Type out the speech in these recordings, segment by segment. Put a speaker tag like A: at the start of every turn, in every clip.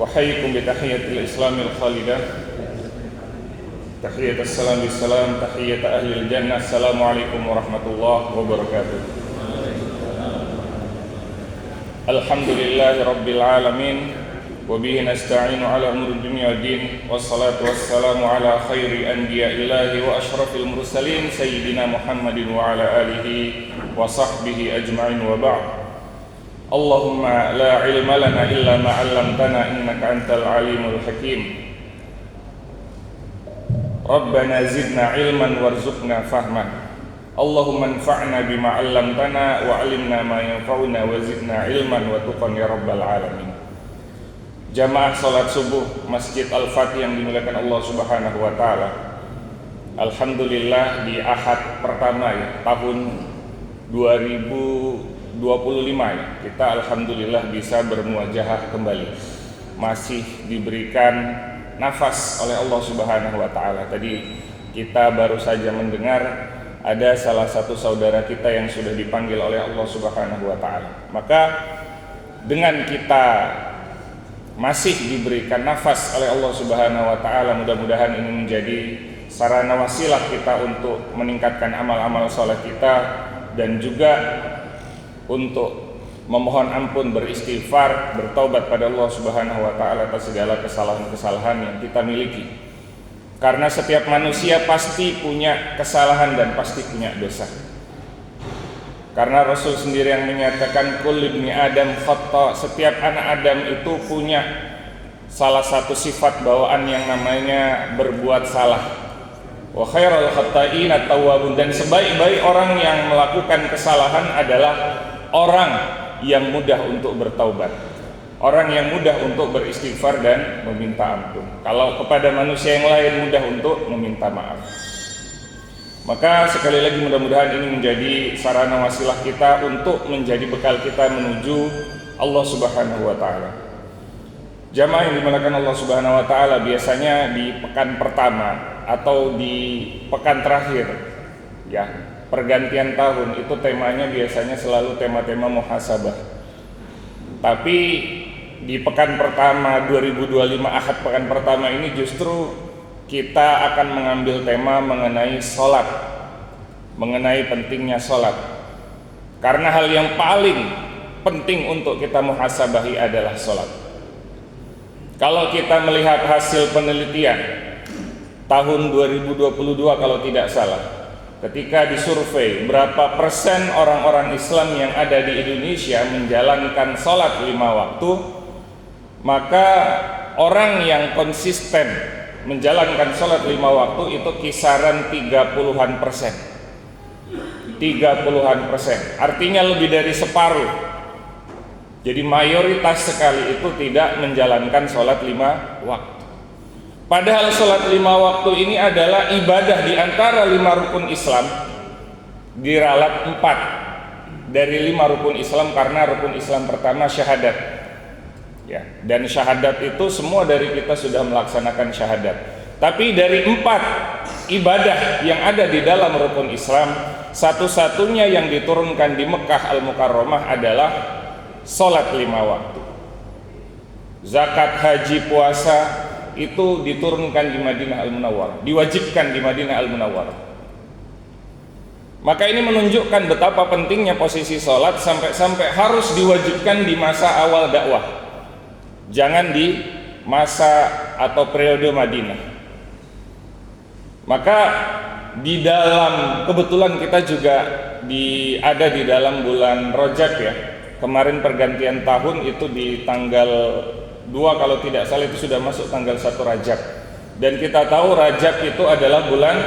A: وحيكم بتحية الإسلام الخالدة تحية السلام بالسلام تحية أهل الجنة السلام عليكم ورحمة الله وبركاته. الحمد لله رب العالمين وبه نستعين على أمور الدنيا والدين والصلاة والسلام على خير أنبياء الله وأشرف المرسلين سيدنا محمد وعلى آله وصحبه أجمعين وبعد. اللهم لا علم لنا إلا ما علمتنا إنك أنت العليم الحكيم. ربنا زدنا علما وارزقنا فهما. اللهم انفعنا بما علمتنا وعلمنا ما ينفعنا وزدنا علما وتقا يا رب العالمين. Jamaah salat subuh Masjid Al-Fatih yang dimuliakan Allah Subhanahu wa taala. Alhamdulillah di Ahad pertama ya, tahun 2025 ya, kita alhamdulillah bisa bermuajahah kembali. Masih diberikan nafas oleh Allah Subhanahu wa taala. Tadi kita baru saja mendengar ada salah satu saudara kita yang sudah dipanggil oleh Allah Subhanahu wa taala. Maka dengan kita masih diberikan nafas oleh Allah Subhanahu wa taala, mudah-mudahan ini menjadi sarana wasilah kita untuk meningkatkan amal-amal saleh kita dan juga untuk memohon ampun, beristighfar, bertaubat pada Allah Subhanahu wa taala atas segala kesalahan-kesalahan yang kita miliki. Karena setiap manusia pasti punya kesalahan dan pasti punya dosa. Karena Rasul sendiri yang menyatakan kul ibni Adam khata, setiap anak Adam itu punya salah satu sifat bawaan yang namanya berbuat salah. Wa khairul khata'ina tawwabun, dan sebaik-baik orang yang melakukan kesalahan adalah orang yang mudah untuk bertaubat, orang yang mudah untuk beristighfar dan meminta ampun. Kalau kepada manusia yang lain mudah untuk meminta maaf. Maka sekali lagi mudah-mudahan ini menjadi sarana wasilah kita untuk menjadi bekal kita menuju Allah Subhanahu wa taala. Jamaah yang dimuliakan Allah Subhanahu wa taala, biasanya di pekan pertama atau di pekan terakhir ya, pergantian tahun itu temanya biasanya selalu tema-tema muhasabah. Tapi di pekan pertama 2025 Ahad pekan pertama ini justru kita akan mengambil tema mengenai sholat, mengenai pentingnya sholat. Karena hal yang paling penting untuk kita muhasabahi adalah sholat. Kalau kita melihat hasil penelitian tahun 2022 kalau tidak salah, ketika disurvei berapa persen orang-orang Islam yang ada di Indonesia menjalankan sholat 5 waktu, maka orang yang konsisten menjalankan sholat 5 waktu itu kisaran 30-an persen. 30-an persen, artinya lebih dari separuh. Jadi mayoritas sekali itu tidak menjalankan sholat 5 waktu. Padahal sholat 5 waktu ini adalah ibadah di antara 5 rukun Islam, diralat 4 dari 5 rukun Islam, karena rukun Islam pertama syahadat. Ya, dan syahadat itu semua dari kita sudah melaksanakan syahadat. Tapi dari 4 ibadah yang ada di dalam rukun Islam, satu-satunya yang diturunkan di Mekah Al-Mukarramah adalah sholat 5 waktu. Zakat, haji, puasa itu diturunkan di Madinah Al-Munawwarah, diwajibkan di Madinah Al-Munawwarah. Maka ini menunjukkan betapa pentingnya posisi sholat sampai-sampai harus diwajibkan di masa awal dakwah. Jangan di masa atau periode Madinah. Maka di dalam, kebetulan kita juga ada di dalam bulan Rajab ya. Kemarin pergantian tahun itu di tanggal 2 kalau tidak salah, itu sudah masuk tanggal 1 Rajab. Dan kita tahu Rajab itu adalah bulan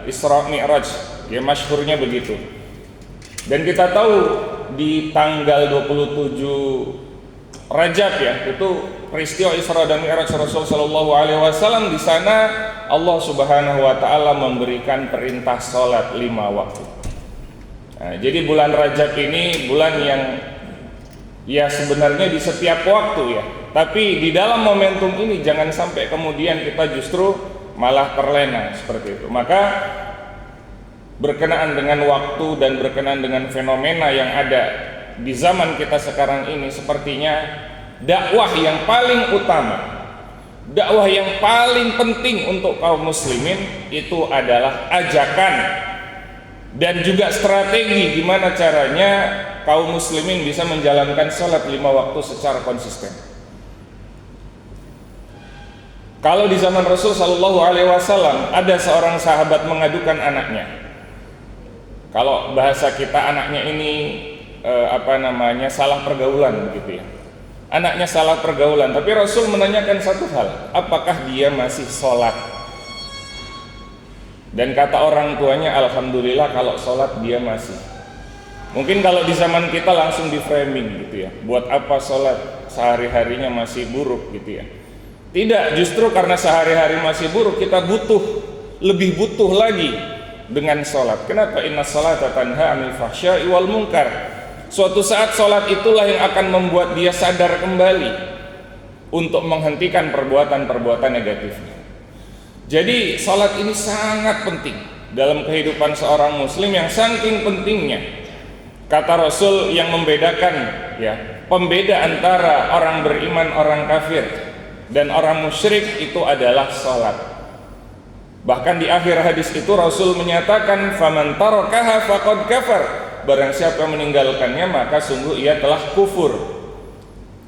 A: Isra Mi'raj, ya masyhurnya begitu. Dan kita tahu di tanggal 27 Rajab ya, itu peristiwa Isra dan Mi'raj Rasul sallallahu alaihi wasallam. Di sana Allah Subhanahu wa taala memberikan perintah salat 5 waktu. Nah, jadi bulan Rajab ini bulan yang ya sebenarnya di setiap waktu ya, tapi di dalam momentum ini jangan sampai kemudian kita justru malah terlena seperti itu. Maka berkenaan dengan waktu dan berkenaan dengan fenomena yang ada di zaman kita sekarang ini, sepertinya dakwah yang paling utama, dakwah yang paling penting untuk kaum muslimin itu adalah ajakan dan juga strategi gimana caranya kaum muslimin bisa menjalankan sholat 5 waktu secara konsisten. Kalau di zaman Rasul Shallallahu Alaihi Wasallam ada seorang sahabat mengadukan anaknya. Kalau bahasa kita anaknya ini salah pergaulan begitu ya. Anaknya salah pergaulan, tapi Rasul menanyakan satu hal, apakah dia masih sholat? Dan kata orang tuanya, alhamdulillah kalau sholat dia masih. Mungkin kalau di zaman kita langsung di framing gitu ya, buat apa sholat, sehari-harinya masih buruk gitu ya. Tidak, justru karena sehari-hari masih buruk kita lebih butuh lagi dengan sholat. Kenapa? Inna sholata tanha 'anil fahsya'i wal munkar. Suatu saat sholat itulah yang akan membuat dia sadar kembali untuk menghentikan perbuatan-perbuatan negatifnya. Jadi sholat ini sangat penting dalam kehidupan seorang muslim, yang saking pentingnya kata Rasul yang membedakan ya, pembeda antara orang beriman, orang kafir dan orang musyrik itu adalah sholat. Bahkan di akhir hadis itu Rasul menyatakan faman tarakaha faqad kafar. Barang siapa meninggalkannya maka sungguh ia telah kufur.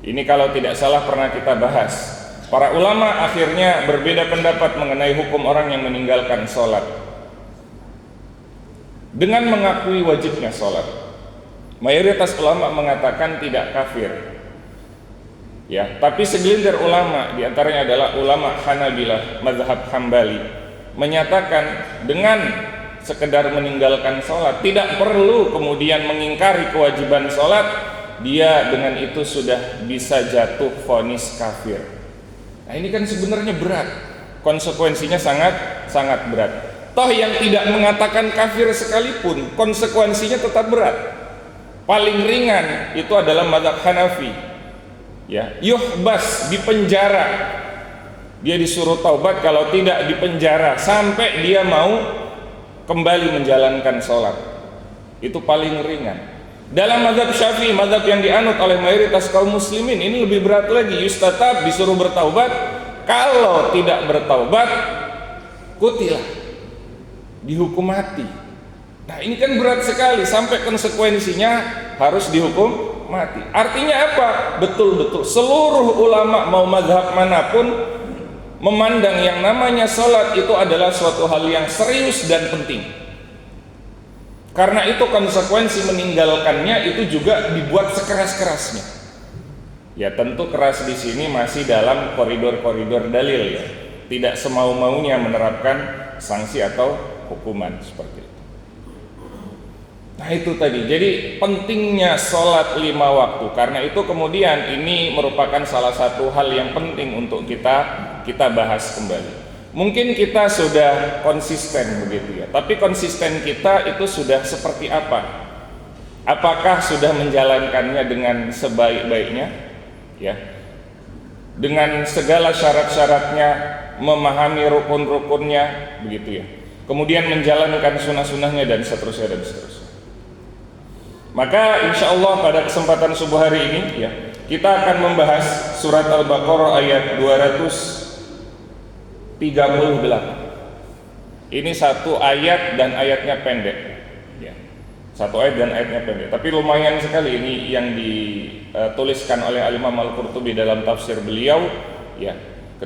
A: Ini kalau tidak salah pernah kita bahas. Para ulama akhirnya berbeda pendapat mengenai hukum orang yang meninggalkan sholat dengan mengakui wajibnya sholat. Mayoritas ulama mengatakan tidak kafir ya, tapi segelintir ulama, diantaranya adalah ulama Hanabilah, mazhab Hambali, menyatakan dengan sekedar meninggalkan sholat, tidak perlu kemudian mengingkari kewajiban sholat, dia dengan itu sudah bisa jatuh vonis kafir. Nah ini kan sebenarnya berat, konsekuensinya sangat berat. Toh yang tidak mengatakan kafir sekalipun konsekuensinya tetap berat. Paling ringan itu adalah mazhab Hanafi ya, yuhbas, dipenjara. Dia disuruh taubat, kalau tidak dipenjara sampai dia mau kembali menjalankan sholat. Itu paling ringan. Dalam mazhab Syafi'i, mazhab yang dianut oleh mayoritas kaum muslimin, ini lebih berat lagi. Yustatab, disuruh bertaubat. Kalau tidak bertaubat, kutilah, dihukum mati. Nah ini kan berat sekali, sampai konsekuensinya harus dihukum mati. Artinya apa? Betul-betul seluruh ulama mau mazhab manapun memandang yang namanya sholat itu adalah suatu hal yang serius dan penting. Karena itu konsekuensi meninggalkannya itu juga dibuat sekeras-kerasnya. Ya tentu keras di sini masih dalam koridor-koridor dalil ya. Tidak semau-maunya menerapkan sanksi atau hukuman seperti itu. Nah itu tadi, jadi pentingnya sholat 5 waktu. Karena itu kemudian ini merupakan salah satu hal yang penting untuk kita bahas kembali. Mungkin kita sudah konsisten begitu ya, tapi konsisten kita itu sudah seperti apa? Apakah sudah menjalankannya dengan sebaik-baiknya? Ya, dengan segala syarat-syaratnya, memahami rukun-rukunnya begitu ya. Kemudian menjalankan sunnah-sunnahnya dan seterusnya dan seterusnya. Maka insya Allah pada kesempatan subuh hari ini ya, kita akan membahas surat Al-Baqarah ayat 238. Ini satu ayat dan ayatnya pendek ya. Satu ayat dan ayatnya pendek, tapi lumayan sekali ini yang dituliskan oleh Al-Imam Al-Qurtubi dalam tafsir beliau ya,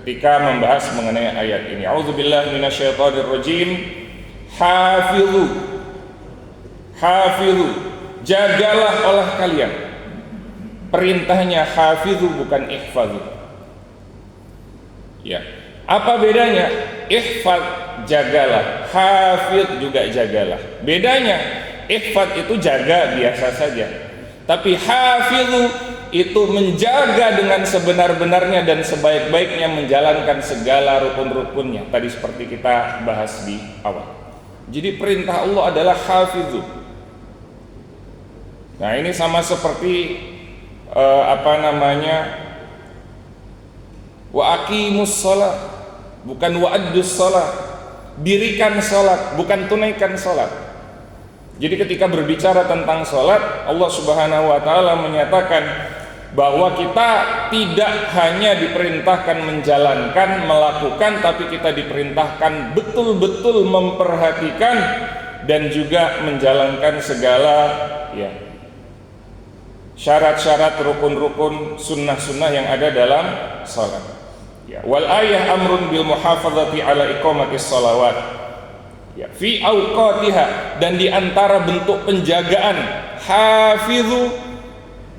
A: ketika membahas mengenai ayat ini. A'udzubillahi minasyaitonirrajim. Hafizu, jagalah oleh kalian. Perintahnya hafizu bukan ihfazu. Ya. Apa bedanya? Ihfaz jagalah, hafiz juga jagalah. Bedanya, ihfaz itu jaga biasa saja, tapi hafizu itu menjaga dengan sebenar-benarnya dan sebaik-baiknya, menjalankan segala rukun-rukunnya. Tadi seperti kita bahas di awal. Jadi perintah Allah adalah hafizu. Nah ini sama seperti wa aqimus shalah, bukan wa'addus shalah, dirikan salat, bukan tunaikan salat. Jadi ketika berbicara tentang salat, Allah Subhanahu wa taala menyatakan bahwa kita tidak hanya diperintahkan menjalankan, melakukan, tapi kita diperintahkan betul-betul memperhatikan dan juga menjalankan segala ya syarat-syarat, rukun-rukun, sunnah-sunnah yang ada dalam salat. Ya, wal ayah amrun bil muhafadzati ala iqamatis salawat. Ya, fi awqatiha, dan di antara bentuk penjagaan hafizu,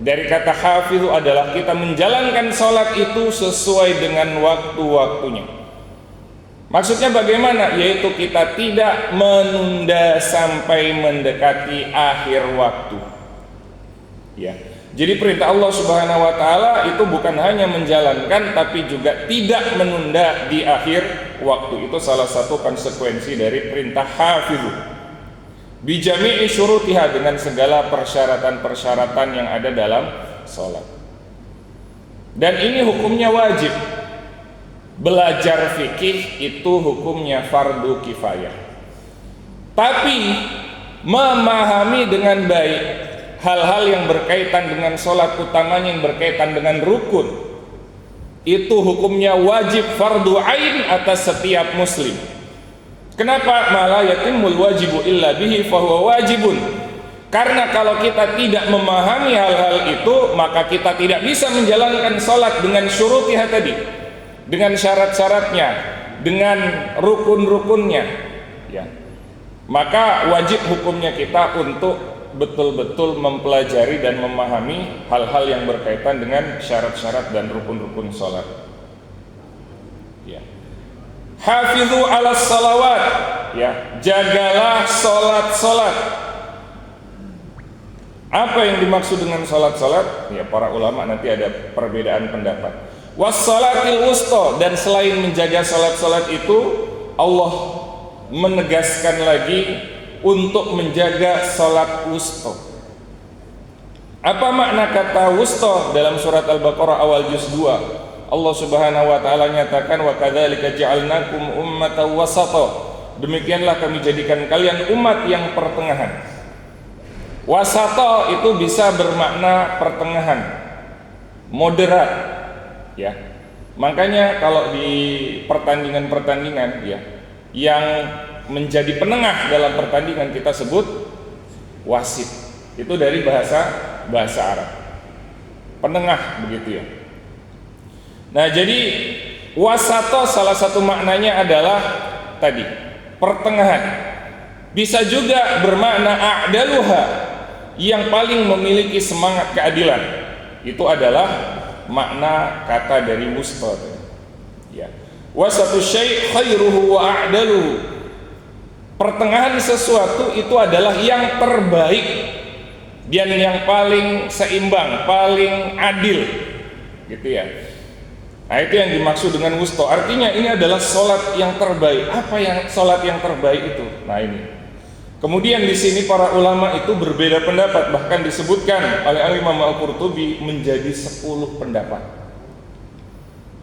A: dari kata hafizu adalah kita menjalankan salat itu sesuai dengan waktu-waktunya. Maksudnya bagaimana? Yaitu kita tidak menunda sampai mendekati akhir waktu. Ya. Jadi perintah Allah Subhanahu wa taala itu bukan hanya menjalankan tapi juga tidak menunda di akhir waktu. Itu salah satu konsekuensi dari perintah hafizu. Bi jami'i syurutiha, dengan segala persyaratan-persyaratan yang ada dalam salat. Dan ini hukumnya wajib. Belajar fikih itu hukumnya fardu kifayah. Tapi memahami dengan baik hal-hal yang berkaitan dengan sholat, utamanya yang berkaitan dengan rukun, itu hukumnya wajib fardu ain atas setiap muslim. Kenapa? Mala yatimul wajibu illa bihi fahuwa wajibun. Karena kalau kita tidak memahami hal-hal itu, maka kita tidak bisa menjalankan sholat dengan syurutiha tadi, dengan syarat-syaratnya, dengan rukun-rukunnya ya. Maka wajib hukumnya kita untuk betul-betul mempelajari dan memahami hal-hal yang berkaitan dengan syarat-syarat dan rukun-rukun sholat ya. Hafizu ala salawat ya, jagalah sholat-sholat. Apa yang dimaksud dengan sholat-sholat? Ya, para ulama nanti ada perbedaan pendapat. Wassalatil wusta, dan selain menjaga sholat-sholat itu, Allah menegaskan lagi untuk menjaga salat wusta. Apa makna kata wusta dalam surat Al-Baqarah awal juz 2? Allah Subhanahu wa taala nyatakan, wa kadzalika ja'alnakum ummatan wasata. Demikianlah kami jadikan kalian umat yang pertengahan. Wasata itu bisa bermakna pertengahan, moderat ya. Makanya kalau di pertandingan-pertandingan ya, yang menjadi penengah dalam pertandingan kita sebut wasit. Itu dari bahasa Arab, penengah begitu ya. Nah, jadi wasato salah satu maknanya adalah tadi pertengahan. Bisa juga bermakna a'daluha, yang paling memiliki semangat keadilan. Itu adalah makna kata dari wusta ya. Wasatu syai' khairuhu wa a'daluhu. Pertengahan sesuatu itu adalah yang terbaik dan yang paling seimbang, paling adil gitu ya. Nah, itu yang dimaksud dengan wusta. Artinya ini adalah sholat yang terbaik. Apa yang sholat yang terbaik itu? Nah, ini kemudian di sini para ulama itu berbeda pendapat, bahkan disebutkan oleh Imam Al-Qurtubi menjadi 10 pendapat.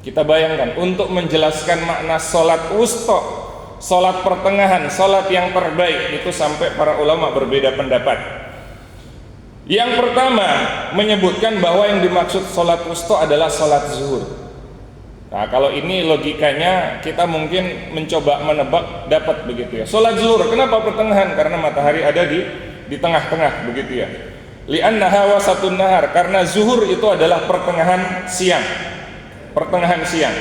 A: Kita bayangkan, untuk menjelaskan makna sholat wusta, sholat pertengahan, sholat yang terbaik, itu sampai para ulama berbeda pendapat. Yang pertama menyebutkan bahwa yang dimaksud sholat wusta adalah sholat zuhur. Nah, kalau ini logikanya kita mungkin mencoba menebak, dapat begitu ya. Sholat zuhur, kenapa pertengahan? Karena matahari ada di tengah-tengah begitu ya. Li'annaha wasatun nahar, karena zuhur itu adalah pertengahan siang. Pertengahan siang.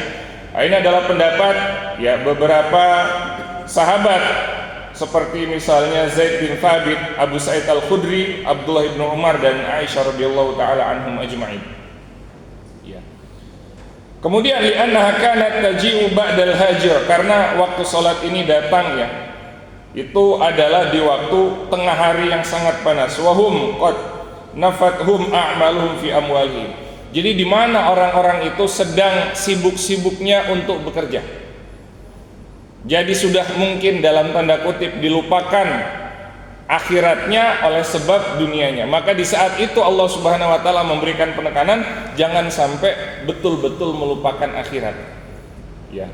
A: Nah, ini adalah pendapat ya beberapa sahabat seperti misalnya Zaid bin Thabit, Abu Sa'id Al-Khudri, Abdullah bin Umar, dan Aisyah radhiyallahu taala anhum ajma'in. Ya. Kemudian li'annaha kanat taji'u ba'dal hajr, karena waktu salat ini datang ya, itu adalah di waktu tengah hari yang sangat panas. Wahum qad nafathum a'maluhum fi amwalihim. Jadi di mana orang-orang itu sedang sibuk-sibuknya untuk bekerja. Jadi sudah mungkin dalam tanda kutip dilupakan akhiratnya oleh sebab dunianya. Maka di saat itu Allah Subhanahu wa taala memberikan penekanan jangan sampai betul-betul melupakan akhirat. Ya.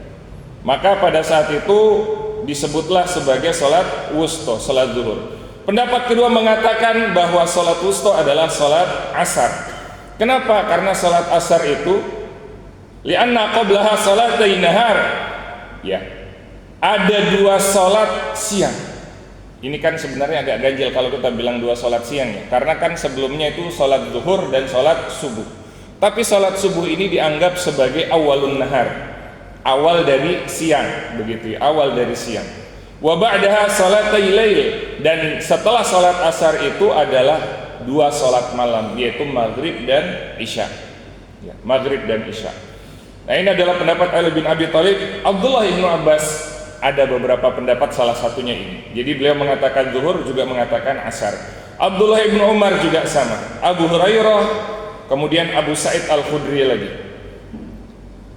A: Maka pada saat itu disebutlah sebagai salat wusta, salat zuhur. Pendapat kedua mengatakan bahwa salat wusta adalah salat asar. Kenapa? Karena salat asar itu li'anna qablaha salatai nahar. Ya. Ada 2 salat siang. Ini kan sebenarnya agak ganjil kalau kita bilang 2 salat siang ya. Karena kan sebelumnya itu salat zuhur dan salat subuh. Tapi salat subuh ini dianggap sebagai awalun nahar, awal dari siang, begitu ya, awal dari siang. Wa ba'daha salatai lail, dan setelah salat asar itu adalah 2 salat malam, yaitu maghrib dan isya. Ya, maghrib dan isya. Nah, ini adalah pendapat Ali bin Abi Thalib. Abdullah bin Abbas ada beberapa pendapat, salah satunya ini. Jadi beliau mengatakan zuhur, juga mengatakan asar. Abdullah bin Umar juga sama. Abu Hurairah, kemudian Abu Sa'id Al-Khudri lagi.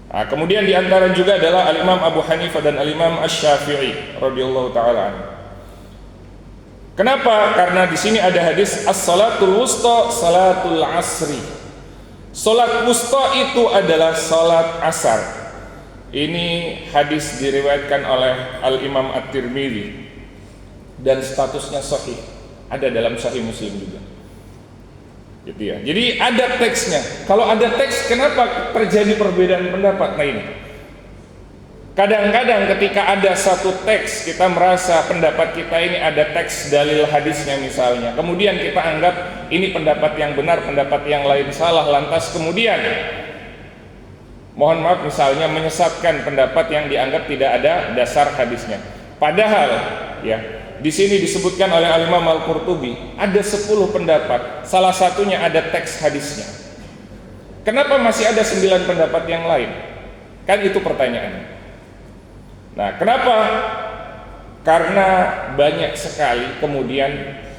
A: Nah, kemudian diantara juga adalah Al-Imam Abu Hanifah dan Al-Imam Asy-Syafi'i radhiyallahu taala anhu. Kenapa? Karena di sini ada hadis as-salatul wusta salatul asri. Salat wusta itu adalah salat asar. Ini hadis diriwayatkan oleh Al-Imam At-Tirmidzi dan statusnya sahih. Ada dalam Sahih Muslim juga. Gitu ya. Jadi ada teksnya. Kalau ada teks, kenapa terjadi perbedaan pendapat? Nah ini. Kadang-kadang ketika ada satu teks, kita merasa pendapat kita ini ada teks dalil hadisnya misalnya. Kemudian kita anggap ini pendapat yang benar, pendapat yang lain salah. Lantas kemudian, mohon maaf misalnya menyesatkan pendapat yang dianggap tidak ada dasar hadisnya. Padahal ya, di sini disebutkan oleh Al-Imam Al-Qurtubi ada 10 pendapat, salah satunya ada teks hadisnya. Kenapa masih ada 9 pendapat yang lain? Kan itu pertanyaannya. Nah, kenapa? Karena banyak sekali kemudian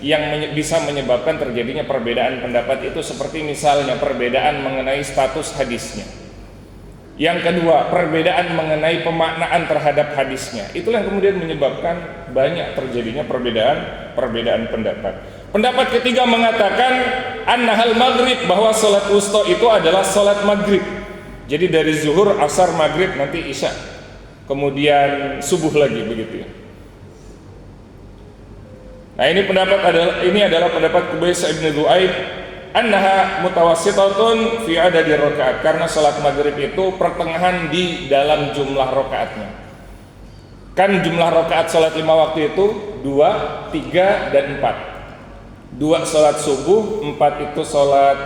A: yang bisa menyebabkan terjadinya perbedaan pendapat itu, seperti misalnya perbedaan mengenai status hadisnya. Yang kedua, perbedaan mengenai pemaknaan terhadap hadisnya. Itulah yang kemudian menyebabkan banyak terjadinya perbedaan pendapat. Pendapat ketiga mengatakan annahal maghrib, bahwa salat wusta itu adalah salat maghrib. Jadi dari zuhur, asar, maghrib, nanti isya, kemudian subuh lagi, begitu ya. Nah, ini adalah pendapat Qubais bin Du'aib, annaha mutawassitatun fi adadi rakaat, karena salat maghrib itu pertengahan di dalam jumlah rakaatnya. Kan jumlah rakaat salat 5 waktu itu 2, 3, dan 4. 2 salat subuh, 4 itu salat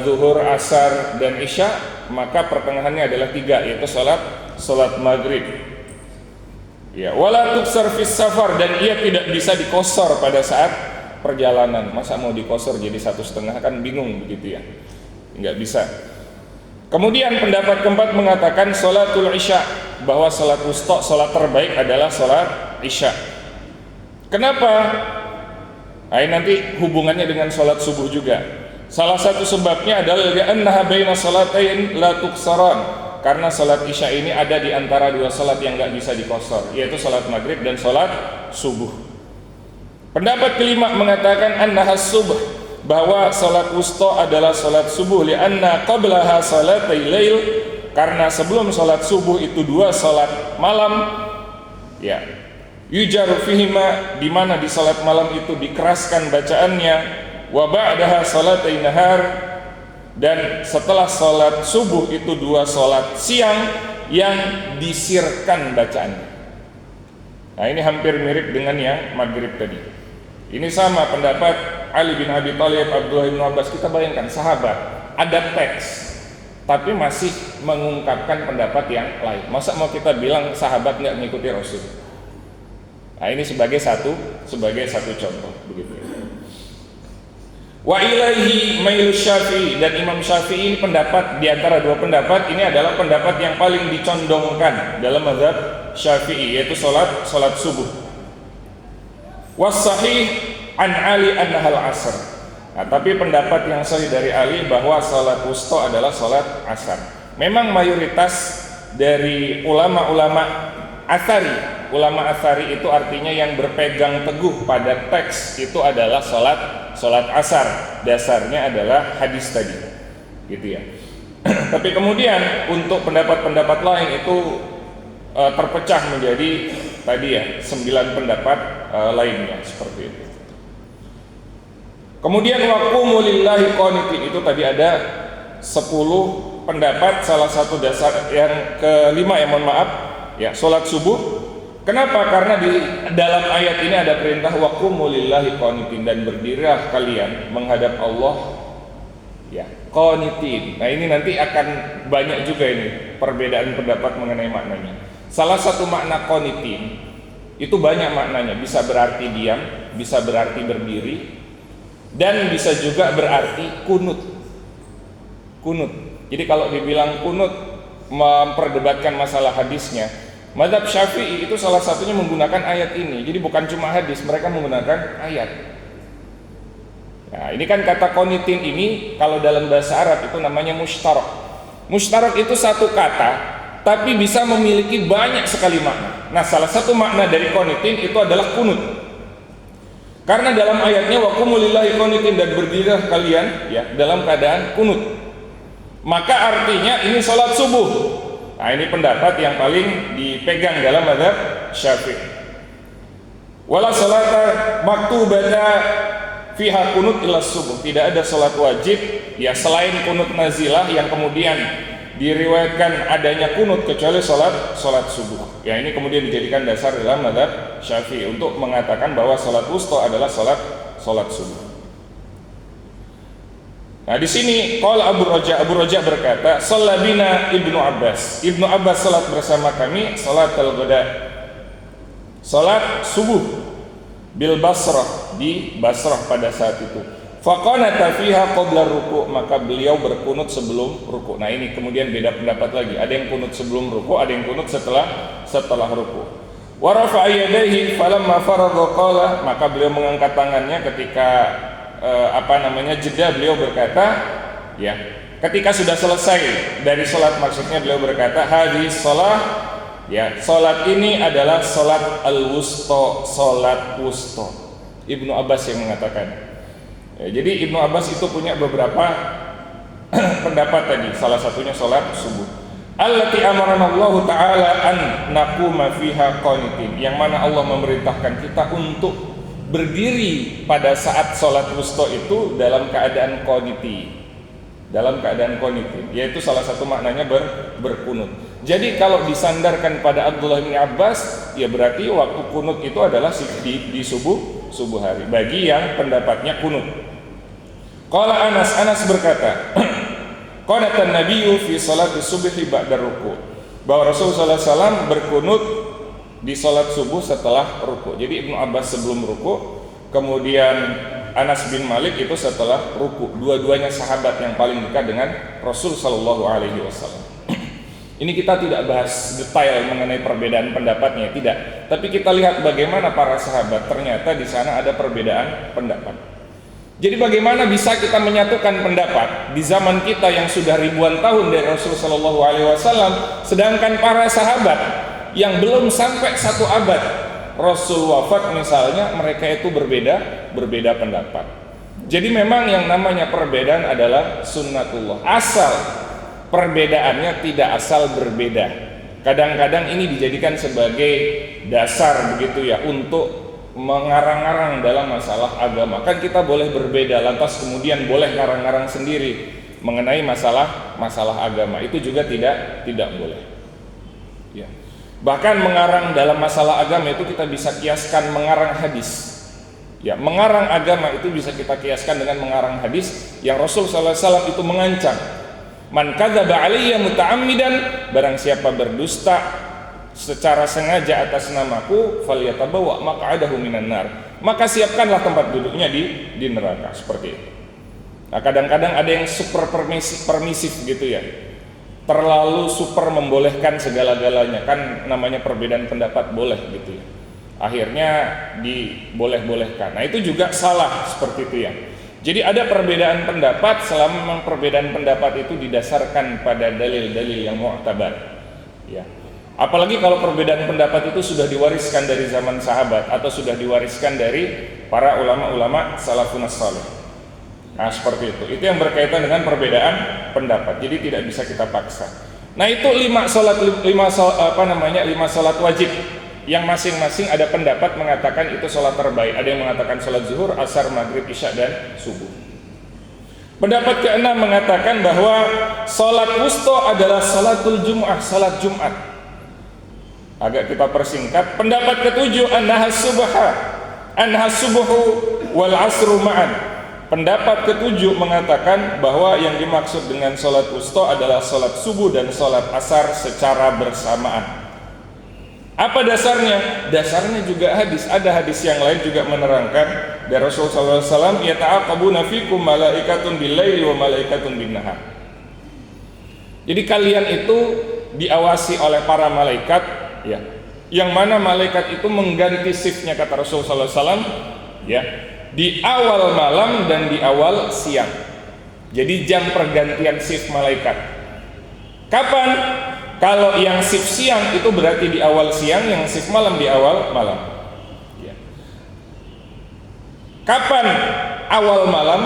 A: zuhur, asar, dan isya, maka pertengahannya adalah 3, yaitu salat maghrib. Ya, wala tuksar fis safar, dan ia tidak bisa dikosor pada saat perjalanan. Masa mau dikosor jadi 1,5, kan bingung begitu ya, nggak bisa. Kemudian pendapat keempat mengatakan salatul isya, bahwa salat wusta, salat terbaik adalah salat isya. Kenapa? Nah, nanti hubungannya dengan salat subuh juga. Salah satu sebabnya adalah li'annaha baina salatain la tuksaran, karena salat isya ini ada di antara 2 salat yang nggak bisa dikosor, yaitu salat maghrib dan salat subuh. Pendapat kelima mengatakan annahas subuh, bahwa salat wusta adalah salat subuh, li'anna qablaha salatai lail, karena sebelum salat subuh itu 2 salat malam. Ya, yujaru fihima, di mana di salat malam itu dikeraskan bacaannya. Wa ba'daha salatai nahar, dan setelah salat subuh itu 2 salat siang yang disirkan bacaannya. Nah, ini hampir mirip dengan yang maghrib tadi. Ini sama pendapat Ali bin Abi Thalib, Abdullah bin Abbas. Kita bayangkan sahabat, ada teks tapi masih mengungkapkan pendapat yang lain. Masa mau kita bilang sahabat nggak mengikuti Rasul? Nah, ini sebagai satu contoh, begitu. Wa ilaihi mailu Syafi'i, dan Imam Syafi'i ini pendapat di antara 2 pendapat ini adalah pendapat yang paling dicondongkan dalam mazhab Syafi'i, yaitu salat subuh. Was sahih an Ali annahal asr. Nah, tapi pendapat yang sahih dari Ali bahwa salat wusta adalah salat asar. Memang mayoritas dari ulama-ulama asari itu artinya yang berpegang teguh pada teks itu adalah salat asar. Dasarnya adalah hadis tadi, gitu ya. Tapi kemudian untuk pendapat-pendapat lain itu terpecah menjadi tadi ya 9 pendapat lainnya, seperti itu. Kemudian waqumu lillahi qanitin, itu tadi ada 10 pendapat. Salah satu dasar yang kelima, mohon maaf, ya, salat subuh. Kenapa? Karena di dalam ayat ini ada perintah waqumu lillahi qanitin, dan berdirilah kalian menghadap Allah, ya, qanitin. Nah, ini nanti akan banyak juga ini perbedaan pendapat mengenai maknanya. Salah satu makna qanitin itu banyak maknanya, bisa berarti diam, bisa berarti berdiri, dan bisa juga berarti kunut. Kunut. Jadi kalau dibilang kunut, memperdebatkan masalah hadisnya, mazhab Syafi'i itu salah satunya menggunakan ayat ini. Jadi bukan cuma hadis, mereka menggunakan ayat. Nah, ini kan kata qanitin ini kalau dalam bahasa Arab itu namanya mushtarak. Mushtarak itu satu kata, tapi bisa memiliki banyak sekali makna. Nah, salah satu makna dari qanitin itu adalah kunut. Karena dalam ayatnya waqumu lillahi qanitin, dan berdirilah kalian, ya, dalam keadaan kunut. Maka artinya ini salat subuh. Nah, ini pendapat yang paling dipegang dalam mazhab Syafi'i. Wala salata maktubata fiha kunut illa subuh. Tidak ada salat wajib, ya, selain kunut nazilah yang kemudian diriwayatkan adanya kunut, kecuali salat subuh. Ya, ini kemudian dijadikan dasar dalam mazhab Syafi'i untuk mengatakan bahwa salat wusta adalah salat subuh. Nah, di sini qala Abu Raja berkata, "Shallabina Ibnu Abbas." Ibnu Abbas salat bersama kami salatul ghada. Salat subuh bil Basrah, di Basrah pada saat itu. Faqanata fiha qabla ruku', maka beliau berkunut sebelum ruku'. Nah, ini kemudian beda pendapat lagi. Ada yang kunut sebelum ruku', ada yang kunut setelah ruku'. Wa rafa'a yadayhi falamma faragha qala, maka beliau mengangkat tangannya ketika jeda. Beliau berkata, ya, ketika sudah selesai dari salat, maksudnya beliau berkata, hadhihi shalah, ya, salat ini adalah salat al-wusta, salat wusta. Ibnu Abbas yang mengatakan. Ya, jadi Ibnu Abbas itu punya beberapa pendapat tadi, salah satunya salat subuh. Allati amarana Allah taala an naquma fiha qanitin, yang mana Allah memerintahkan kita untuk berdiri pada saat sholat wusta itu dalam keadaan qaniti, yaitu salah satu maknanya berkunut. Jadi kalau disandarkan pada Abdullah bin Abbas, ya berarti waktu kunut itu adalah di subuh hari, bagi yang pendapatnya kunut. Qala Anas berkata, qanatan nabiyyu fi sholati subhi ba'da ruku', bahwa Rasulullah SAW berkunut di salat subuh setelah ruku'. Jadi Ibnu Abbas sebelum ruku', kemudian Anas bin Malik itu setelah ruku'. Dua-duanya sahabat yang paling dekat dengan Rasul sallallahu alaihi wasallam. Ini kita tidak bahas detail mengenai perbedaan pendapatnya, tidak. Tapi kita lihat bagaimana para sahabat, ternyata di sana ada perbedaan pendapat. Jadi bagaimana bisa kita menyatukan pendapat di zaman kita yang sudah ribuan tahun dari Rasul sallallahu alaihi wasallam, sedangkan para sahabat yang belum sampai satu abad Rasul wafat misalnya, mereka itu berbeda pendapat. Jadi memang yang namanya perbedaan adalah sunnatullah. Asal perbedaannya tidak asal berbeda. Kadang-kadang ini dijadikan sebagai dasar begitu ya untuk mengarang-arang dalam masalah agama. Kan kita boleh berbeda, lantas kemudian boleh ngarang-ngarang sendiri mengenai masalah agama. Itu juga tidak boleh. Ya. Bahkan mengarang dalam masalah agama itu kita bisa kiaskan mengarang hadis. Ya, mengarang agama itu bisa kita kiaskan dengan mengarang hadis yang Rasul sallallahu alaihi wasallam itu mengancam, man kadzaba alayya muta'ammidan, barang siapa berdusta secara sengaja atas namaku, falyatabawa maq'adahu minan nar, maka siapkanlah tempat duduknya di neraka. Seperti itu. Nah, kadang-kadang ada yang super permisif gitu ya, terlalu super membolehkan segala-galanya. Kan namanya perbedaan pendapat boleh gitu ya, akhirnya diboleh-bolehkan. Nah, itu juga salah seperti itu ya. Jadi ada perbedaan pendapat selama memang perbedaan pendapat itu didasarkan pada dalil-dalil yang mu'tabar ya. Apalagi kalau perbedaan pendapat itu sudah diwariskan dari zaman sahabat atau sudah diwariskan dari para ulama-ulama salafun salih. Nah, seperti itu. Itu yang berkaitan dengan perbedaan pendapat. Jadi tidak bisa kita paksa. Nah, itu 5 salat wajib. yang masing-masing ada pendapat mengatakan itu sholat terbaik. Ada yang mengatakan sholat zuhur, asar, maghrib, isya, dan subuh. Pendapat keenam mengatakan bahwa sholat wusta adalah sholatul jum'ah, sholat Jumat. Agak kita persingkat. Pendapat ketujuh, annaha subuhu wal asru ma'an. Pendapat ketujuh mengatakan bahwa yang dimaksud dengan sholat wusta adalah sholat subuh dan sholat asar secara bersamaan. Apa dasarnya? Dasarnya juga hadis. Ada hadis yang lain juga menerangkan dari Rasulullah SAW, yata'aqabuna fikum malaikatun bil-laili wa malaikatun bin-nahar. Jadi kalian itu diawasi oleh para malaikat, ya, yang mana malaikat itu mengganti shiftnya, kata Rasulullah SAW, ya, di awal malam dan di awal siang. Jadi jam pergantian shift malaikat. Kapan? Kalau yang shift siang itu berarti di awal siang, yang shift malam di awal malam. Ya. Kapan awal malam?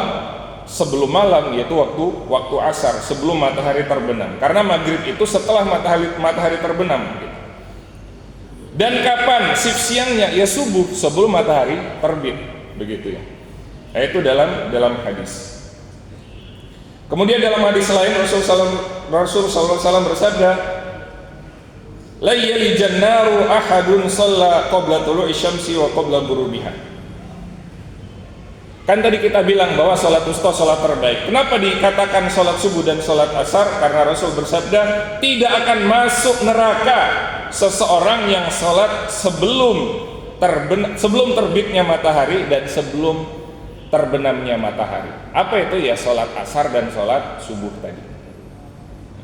A: Sebelum malam, yaitu waktu asar, sebelum matahari terbenam. Karena maghrib itu setelah matahari terbenam. Dan kapan shift siangnya? Ya subuh, sebelum matahari terbit. Begitu ya. Itu dalam hadis. Kemudian dalam hadis lain Rasulullah SAW bersabda, la yalijan naru ahadun shalla qabla tulu'i syamsi wa qabla ghurubiha. Kan tadi kita bilang bahwa sholat wusta sholat terbaik. Kenapa dikatakan sholat subuh dan sholat asar? Karena Rasul bersabda, tidak akan masuk neraka seseorang yang sholat sebelum terbitnya matahari dan sebelum terbenamnya matahari. Apa itu? Ya sholat asar dan sholat subuh tadi.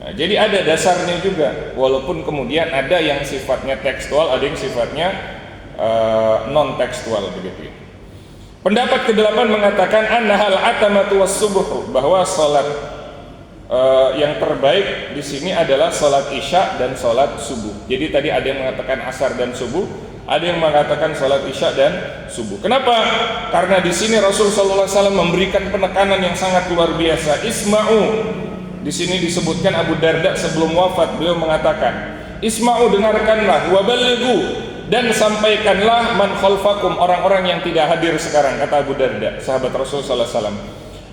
A: Nah, jadi ada dasarnya juga, walaupun kemudian ada yang sifatnya tekstual, ada yang sifatnya non tekstual begitu. Pendapat ke-8 mengatakan annahal atamatu was subuh, bahwa sholat yang terbaik di sini adalah sholat isya dan sholat subuh. Jadi tadi ada yang mengatakan asar dan subuh, ada yang mengatakan sholat isya dan subuh. Kenapa? Karena di sini Rasulullah SAW memberikan penekanan yang sangat luar biasa. Isma'u. Di sini disebutkan Abu Darda sebelum wafat, beliau mengatakan, Isma'u, dengarkanlah, wabalighu, dan sampaikanlah man khalfakum, orang-orang yang tidak hadir sekarang, kata Abu Darda, sahabat Rasulullah SAW.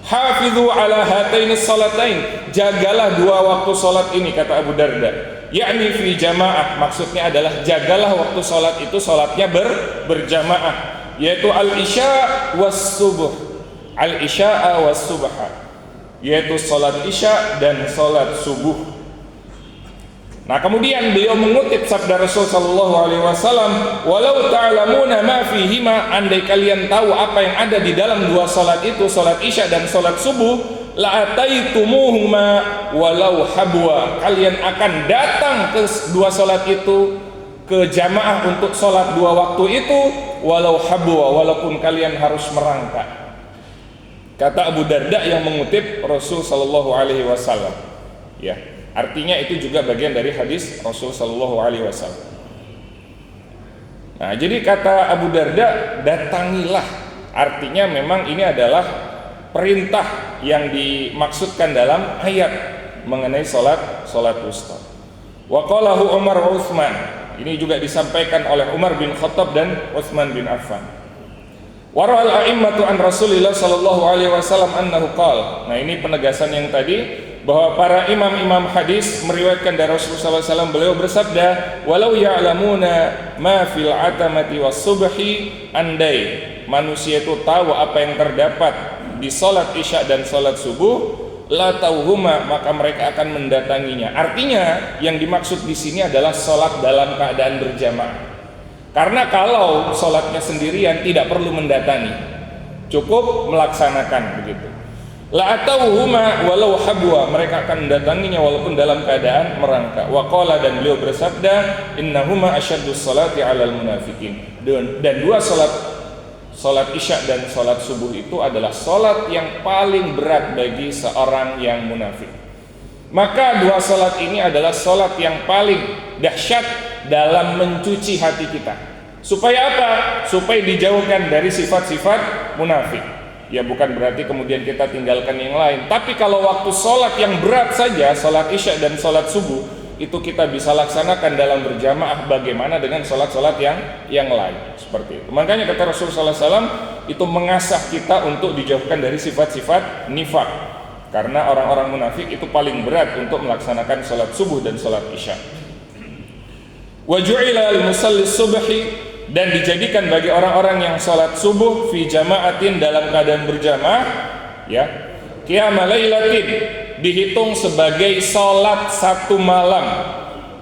A: Hafidhu ala hatainis salatain, jagalah dua waktu salat ini, kata Abu Darda. Yakni fi jamaah, maksudnya adalah jagalah waktu sholat itu sholatnya berjamaah, yaitu al-isya was subuh, al-isya was subha, yaitu sholat isya dan sholat subuh. Nah kemudian beliau mengutip sabda Rasul sallallahu alaihi wasallam, walau ta'lamuna ma fihima, andai kalian tahu apa yang ada di dalam dua sholat itu, sholat isya dan sholat subuh, la'ataitumuhuma walau habwa, kalian akan datang ke dua sholat itu, ke jamaah untuk sholat dua waktu itu, walau habwa, walaupun kalian harus merangkak, kata Abu Darda yang mengutip Rasul sallallahu alaihi wasallam. Ya, artinya itu juga bagian dari hadis Rasul sallallahu alaihi wasallam. Nah, jadi kata Abu Darda, datangilah, artinya memang ini adalah perintah yang dimaksudkan dalam ayat mengenai sholat wusta. Wa qalahu Umar wa Utsman, ini juga disampaikan oleh Umar bin Khattab dan Utsman bin Affan. Wa ra'al a'immatu an Rasulillah sallallahu alaihi wasallam annahu qala. Nah, ini penegasan yang tadi, bahwa para imam-imam hadis meriwayatkan dari Rasulullah SAW, beliau bersabda, walau ya'lamuna ma fil atamati was subhi, andai manusia itu tahu apa yang terdapat di sholat isya dan sholat subuh, la tauhuma, maka mereka akan mendatanginya. Artinya yang dimaksud di sini adalah sholat dalam keadaan berjamaah. Karena kalau sholatnya sendirian tidak perlu mendatangi, cukup melaksanakan begitu. La tauhuma walau habwa, mereka akan mendatanginya walaupun dalam keadaan merangkak. Wa qala, dan beliau bersabda, innahuma asyaddus sholati 'alal munafiqin. Dan dua sholat isya dan sholat subuh itu adalah sholat yang paling berat bagi seorang yang munafik. Maka dua sholat ini adalah sholat yang paling dahsyat dalam mencuci hati kita. Supaya apa? Supaya dijauhkan dari sifat-sifat munafik. Ya bukan berarti kemudian kita tinggalkan yang lain. Tapi kalau waktu sholat yang berat saja, sholat isya dan sholat subuh, itu kita bisa laksanakan dalam berjamaah, bagaimana dengan sholat-sholat yang lain seperti itu. Makanya kata Rasulullah SAW itu mengasah kita untuk dijauhkan dari sifat-sifat nifak, karena orang-orang munafik itu paling berat untuk melaksanakan sholat subuh dan sholat isya. Wa ju'ila al-musalli subhi, dan dijadikan bagi orang-orang yang sholat subuh fi jama'atin, dalam keadaan berjamaah, ya, qiyama lailatin, dihitung sebagai sholat satu malam,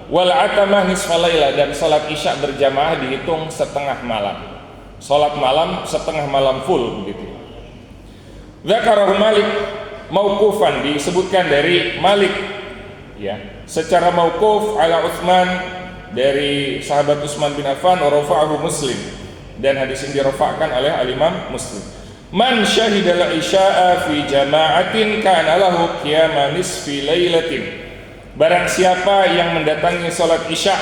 A: wal atamah nisfa laila, dan sholat isya berjamaah dihitung setengah malam, sholat malam setengah malam full begitu. Dzakarahu Malik mauqufan, disebutkan dari Malik, ya, secara mauquf ala Utsman, dari sahabat Utsman bin Affan, wa rafa'ahu Muslim, dan hadis ini dirafa'kan oleh al-Imam Muslim. Man syahidal isya'a fi jama'atin kana lahu qiyama nisfi lailatin, barang siapa yang mendatangi salat isya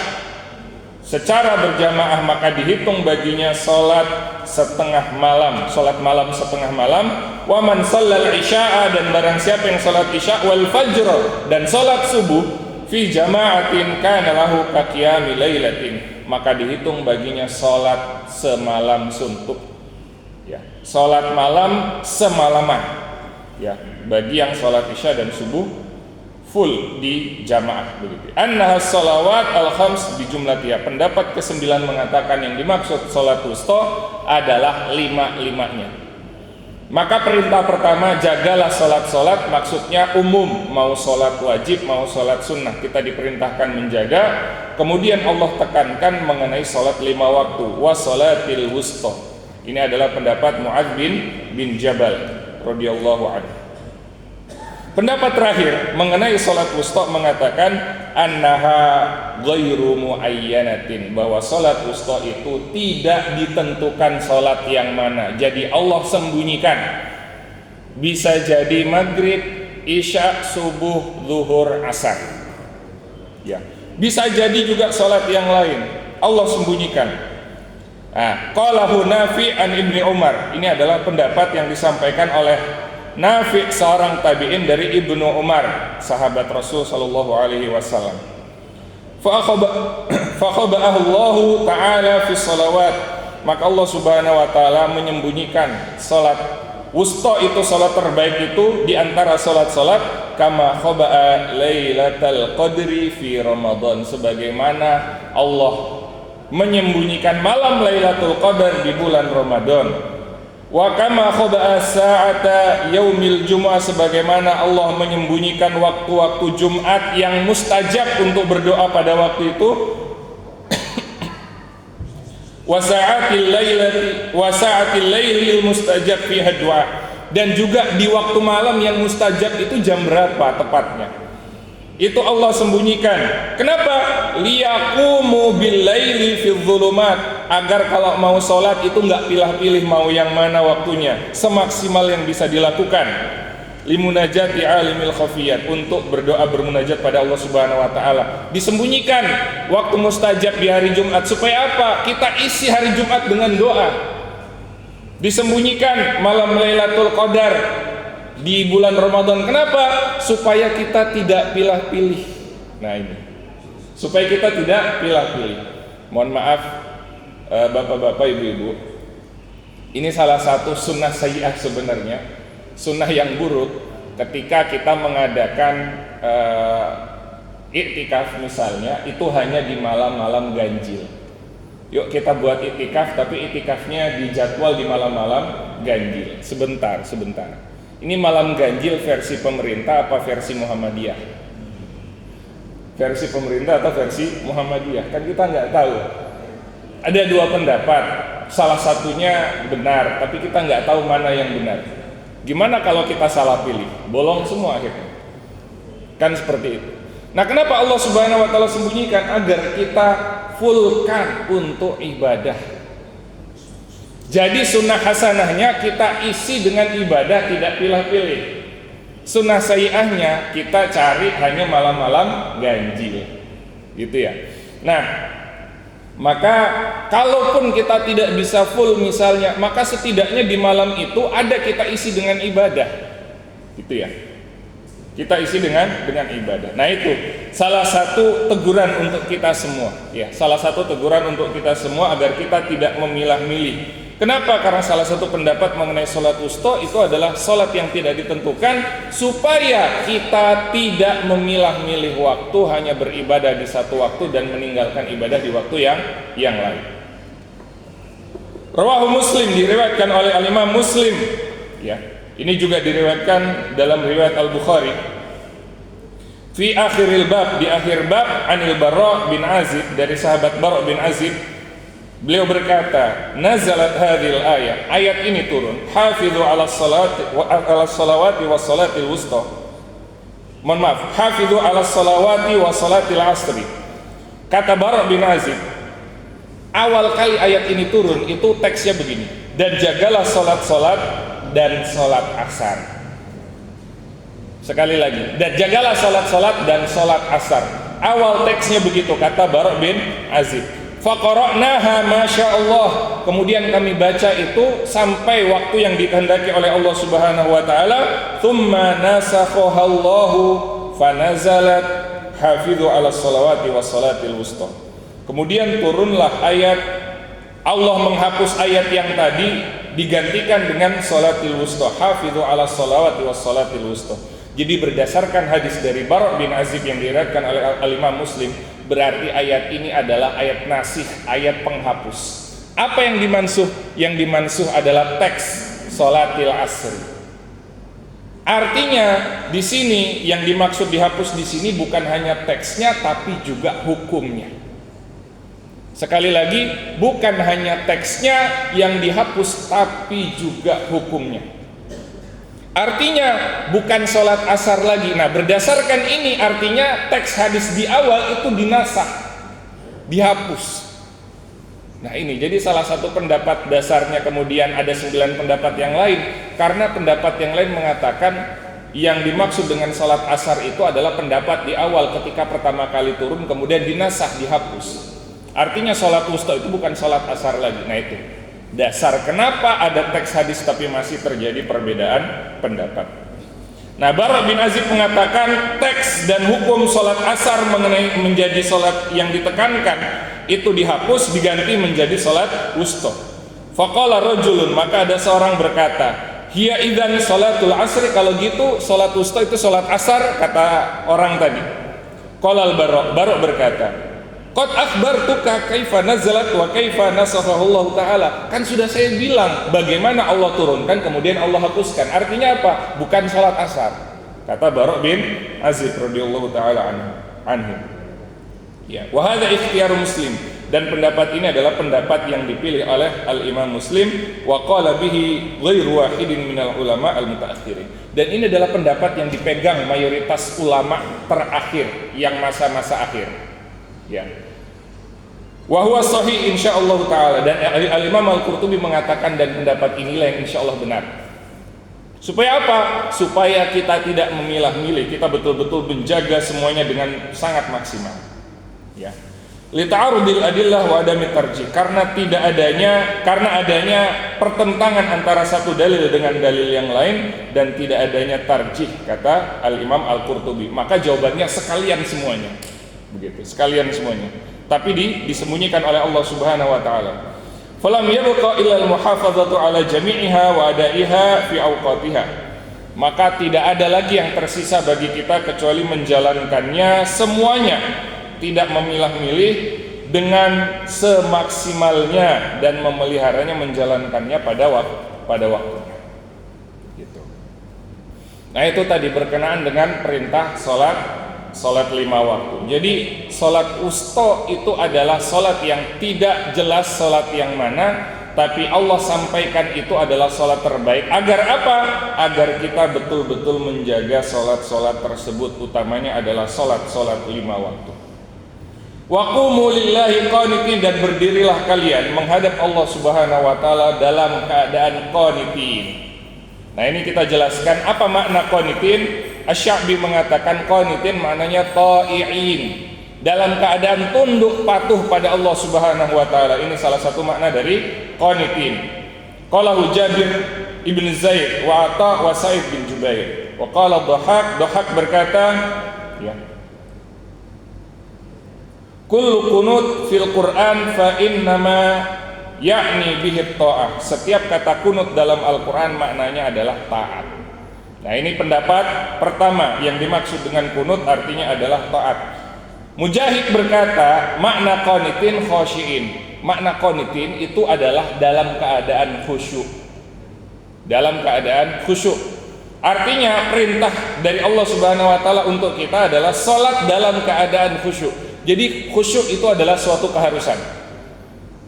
A: secara berjamaah maka dihitung baginya salat setengah malam, salat malam setengah malam. Wa man shallal isya'a, dan barang siapa yang salat isya wal fajr, dan salat subuh fi jama'atin kana lahu qiyami lailatin, maka dihitung baginya salat semalam suntuk, ya, salat malam semalaman, ya, bagi yang salat isya dan subuh full di jamaah begitu. Annaha shalawat al-khams bi jumlatiha, pendapat ke-9 mengatakan yang dimaksud salat wusta adalah 5-5-nya. Maka perintah pertama, jagalah salat-salat, maksudnya umum, mau salat wajib mau salat sunnah kita diperintahkan menjaga. Kemudian Allah tekankan mengenai salat 5 waktu, wa salatil wusta. Ini adalah pendapat Mu'adz bin Jabal radhiyallahu anhu. Pendapat terakhir mengenai salat wusta mengatakan annaha ghairu muayyanatin, bahwa salat wusta itu tidak ditentukan salat yang mana. Jadi Allah sembunyikan. Bisa jadi maghrib, isya, subuh, zuhur, asar. Ya. Bisa jadi juga salat yang lain. Allah sembunyikan. Qalahu Nafi' an Ibni Umar. Ini adalah pendapat yang disampaikan oleh Nafi', seorang tabi'in dari Ibnu Umar, sahabat Rasul sallallahu alaihi wasallam. Fa khaba'ahu Allah taala fi shalawat, maka Allah Subhanahu wa taala menyembunyikan salat wusta itu, salat terbaik itu di antara salat-salat, kama khaba'a lailatul qadri fi Ramadan, sebagaimana Allah menyembunyikan malam Lailatul Qadar di bulan Ramadan. Wa kama khaba'a sa'ata yaumil jumu'ah, sebagaimana Allah menyembunyikan waktu-waktu Jumat yang mustajab untuk berdoa pada waktu itu. Wa sa'atil lailil mustajab fiha du'a, dan juga di waktu malam yang mustajab itu jam berapa tepatnya, itu Allah sembunyikan. Kenapa? Liyaqumu bil laili fi dhulumat, agar kalau mau sholat itu nggak pilih-pilih mau yang mana waktunya, semaksimal yang bisa dilakukan. Limunajati alimil khafiyat, untuk berdoa bermunajat pada Allah Subhanahu wa taala. Disembunyikan waktu mustajab di hari Jumat, supaya apa? Kita isi hari Jumat dengan doa. Disembunyikan malam Lailatul Qadar di bulan Ramadan. Kenapa? Supaya kita tidak pilih-pilih. Nah ini, supaya kita tidak pilih-pilih. Mohon maaf bapak-bapak, ibu-ibu, ini salah satu sunnah sayyi'ah sebenarnya, sunnah yang buruk ketika kita mengadakan iktikaf misalnya, itu hanya di malam-malam ganjil. Yuk kita buat iktikaf, tapi iktikafnya dijadwal di malam-malam ganjil. Sebentar. Ini malam ganjil versi pemerintah apa versi Muhammadiyah? Versi pemerintah atau versi Muhammadiyah? Kan kita nggak tahu. Ada dua pendapat. Salah satunya benar, tapi kita nggak tahu mana yang benar. Gimana kalau kita salah pilih? Bolong semua akhirnya. Kan seperti itu. Nah, kenapa Allah Subhanahu wa taala sembunyikan? Agar kita fullkan untuk ibadah. Jadi sunnah hasanahnya kita isi dengan ibadah, tidak pilih-pilih. Sunnah sayyi'ahnya kita cari hanya malam-malam ganjil, gitu ya. Nah, maka kalaupun kita tidak bisa full misalnya, maka setidaknya di malam itu ada kita isi dengan ibadah, gitu ya. Kita isi dengan ibadah. Nah itu salah satu teguran untuk kita semua. Ya, salah satu teguran untuk kita semua agar kita tidak memilah-milih. Kenapa? Karena salah satu pendapat mengenai sholat wusta itu adalah sholat yang tidak ditentukan, supaya kita tidak memilah-milih waktu, hanya beribadah di satu waktu dan meninggalkan ibadah di waktu yang lain. Rawahu Muslim, diriwayatkan oleh al-Imam Muslim. Ya, ini juga diriwayatkan dalam riwayat Al-Bukhari. Fi akhiril bab, di akhir bab, anil Bara bin Azib, dari sahabat Bara bin Azib, beliau berkata, nazalat hadhil ayat ini turun, hafidhu ala salawati wa salatil wusta. Mohon maaf, hafidhu ala salawati wa salatil asri. Kata Bara bin Azib, awal kali ayat ini turun itu teksnya begini, dan jagalah salat-salat dan salat asar. Sekali lagi, dan jagalah salat-salat dan salat asar. Awal teksnya begitu, kata Bara bin Azib. Faqara'naha masyaallah. Kemudian kami baca itu sampai waktu yang dikehendaki oleh Allah Subhanahu wa taala. Tsumma nasakhahallahu fanazalat hafidhu 'alas salawati was salatil wusta. Kemudian turunlah ayat, Allah menghapus ayat yang tadi digantikan dengan salatil wusta, hafidhu 'alas salawati was salatil wusta. Jadi berdasarkan hadis dari Bara bin Azib yang diriwayatkan oleh Al-Imam Muslim, berarti ayat ini adalah ayat nasikh, ayat penghapus. Apa yang dimansuh? Yang dimansuh adalah teks salatil asri. Artinya di sini yang dimaksud dihapus di sini bukan hanya teksnya tapi juga hukumnya. Sekali lagi, bukan hanya teksnya yang dihapus tapi juga hukumnya. Artinya bukan sholat asar lagi. Nah, berdasarkan ini artinya teks hadis di awal itu dinasakh, dihapus. Nah ini jadi salah satu pendapat dasarnya. Kemudian ada 9 pendapat yang lain, karena pendapat yang lain mengatakan yang dimaksud dengan sholat asar itu adalah pendapat di awal ketika pertama kali turun kemudian dinasakh, dihapus. Artinya sholat wusta itu bukan sholat asar lagi. Nah itu dasar kenapa ada teks hadis tapi masih terjadi perbedaan pendapat. Nah, Bara bin Azib mengatakan teks dan hukum sholat asar mengenai menjadi sholat yang ditekankan itu dihapus, diganti menjadi sholat wusta. Faqala rajulun, maka ada seorang berkata, hiya idzan sholatul asri, kalau gitu sholat wusta itu sholat asar, kata orang tadi. Qala al-Bara berkata, qad akhbartuka kaifa nazalat wa kaifa nasakhahullahu ta'ala. Kan sudah saya bilang bagaimana Allah turunkan kemudian Allah hapuskan. Artinya apa? Bukan salat asar. Kata Bara bin Azib radhiyallahu ta'ala anhu. Ya, wa hadza ikhtiyar Muslim, dan pendapat ini adalah pendapat yang dipilih oleh Al-Imam Muslim, wa qala bihi ghairu wahidin minal ulama al-mutaakhirin. Dan ini adalah pendapat yang dipegang mayoritas ulama terakhir yang masa-masa akhir. Ya. Wa huwa sahih insyaallah taala, dan Al-Imam Al-Qurtubi mengatakan dan pendapat inilah yang insyaallah benar. Supaya apa? Supaya kita tidak memilah-milih, kita betul-betul menjaga semuanya dengan sangat maksimal. Ya. Li ta'arudil adillah wa adami tarjih, karena adanya pertentangan antara satu dalil dengan dalil yang lain dan tidak adanya tarjih, kata Al-Imam Al-Qurtubi. Maka jawabannya sekalian semuanya. Begitu, sekalian semuanya. Tapi disembunyikan oleh Allah Subhanahu wa taala. Falam yabqa illa al-muhafazatu ala jami'iha wa adaiha fi awqatiha. Maka tidak ada lagi yang tersisa bagi kita kecuali menjalankannya semuanya, tidak memilah-milih, dengan semaksimalnya dan memeliharanya, menjalankannya pada waktunya. Gitu. Nah, itu tadi berkenaan dengan perintah salat 5 waktu. Jadi salat wusta itu adalah salat yang tidak jelas salat yang mana, tapi Allah sampaikan itu adalah salat terbaik. Agar apa? Agar kita betul-betul menjaga salat-salat tersebut, utamanya adalah salat-salat 5 waktu. Wa qumu lillahi qanitin, dan berdirilah kalian menghadap Allah Subhanahu wa taala dalam keadaan qanitin. Nah, ini kita jelaskan apa makna qanitin. Asy-Sya'bi mengatakan qanitin maknanya ta'i'in, dalam keadaan tunduk patuh pada Allah Subhanahu wa taala. Ini salah satu makna dari qanitin. Qalahu Jabir ibn Zaid wa Atha wa Sa'id bin Jubair. Wa qala Dhahak berkata, ya, kullu kunut fil Qur'an fa innama ya'ni bihi ta'ah. Setiap kata kunut dalam Al-Qur'an maknanya adalah taat. Nah, ini pendapat pertama, yang dimaksud dengan kunut artinya adalah taat. Mujahid berkata, makna qanitin khosyiin. Makna qanitin itu adalah dalam keadaan khusyuk. Dalam keadaan khusyuk. Artinya perintah dari Allah Subhanahu wa taala untuk kita adalah salat dalam keadaan khusyuk. Jadi khusyuk itu adalah suatu keharusan.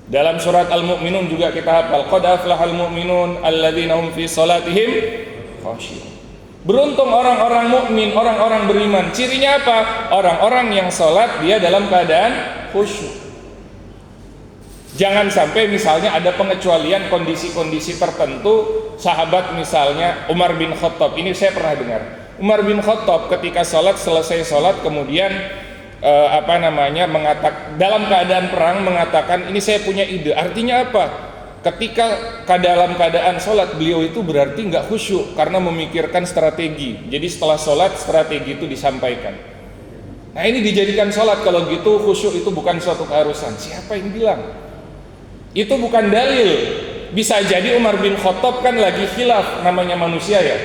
A: Dalam surat Al-Mu'minun juga kita hafal, qad aflahal mu'minun alladzina hum fi salatihim khashi'un. Beruntung orang-orang mukmin, orang-orang beriman. Cirinya apa? Orang-orang yang salat dia dalam keadaan khusyuk. Jangan sampai misalnya ada pengecualian kondisi-kondisi tertentu. Sahabat misalnya Umar bin Khattab, ini saya pernah dengar. Umar bin Khattab ketika selesai salat kemudian dalam keadaan perang mengatakan, ini saya punya ide. Artinya apa? Ketika dalam keadaan sholat, beliau itu berarti nggak khusyuk karena memikirkan strategi. Jadi setelah sholat, strategi itu disampaikan. Nah, ini dijadikan sholat. Kalau gitu khusyuk itu bukan suatu keharusan. Siapa yang bilang? Itu bukan dalil. Bisa jadi Umar bin Khattab kan lagi khilaf, namanya manusia ya.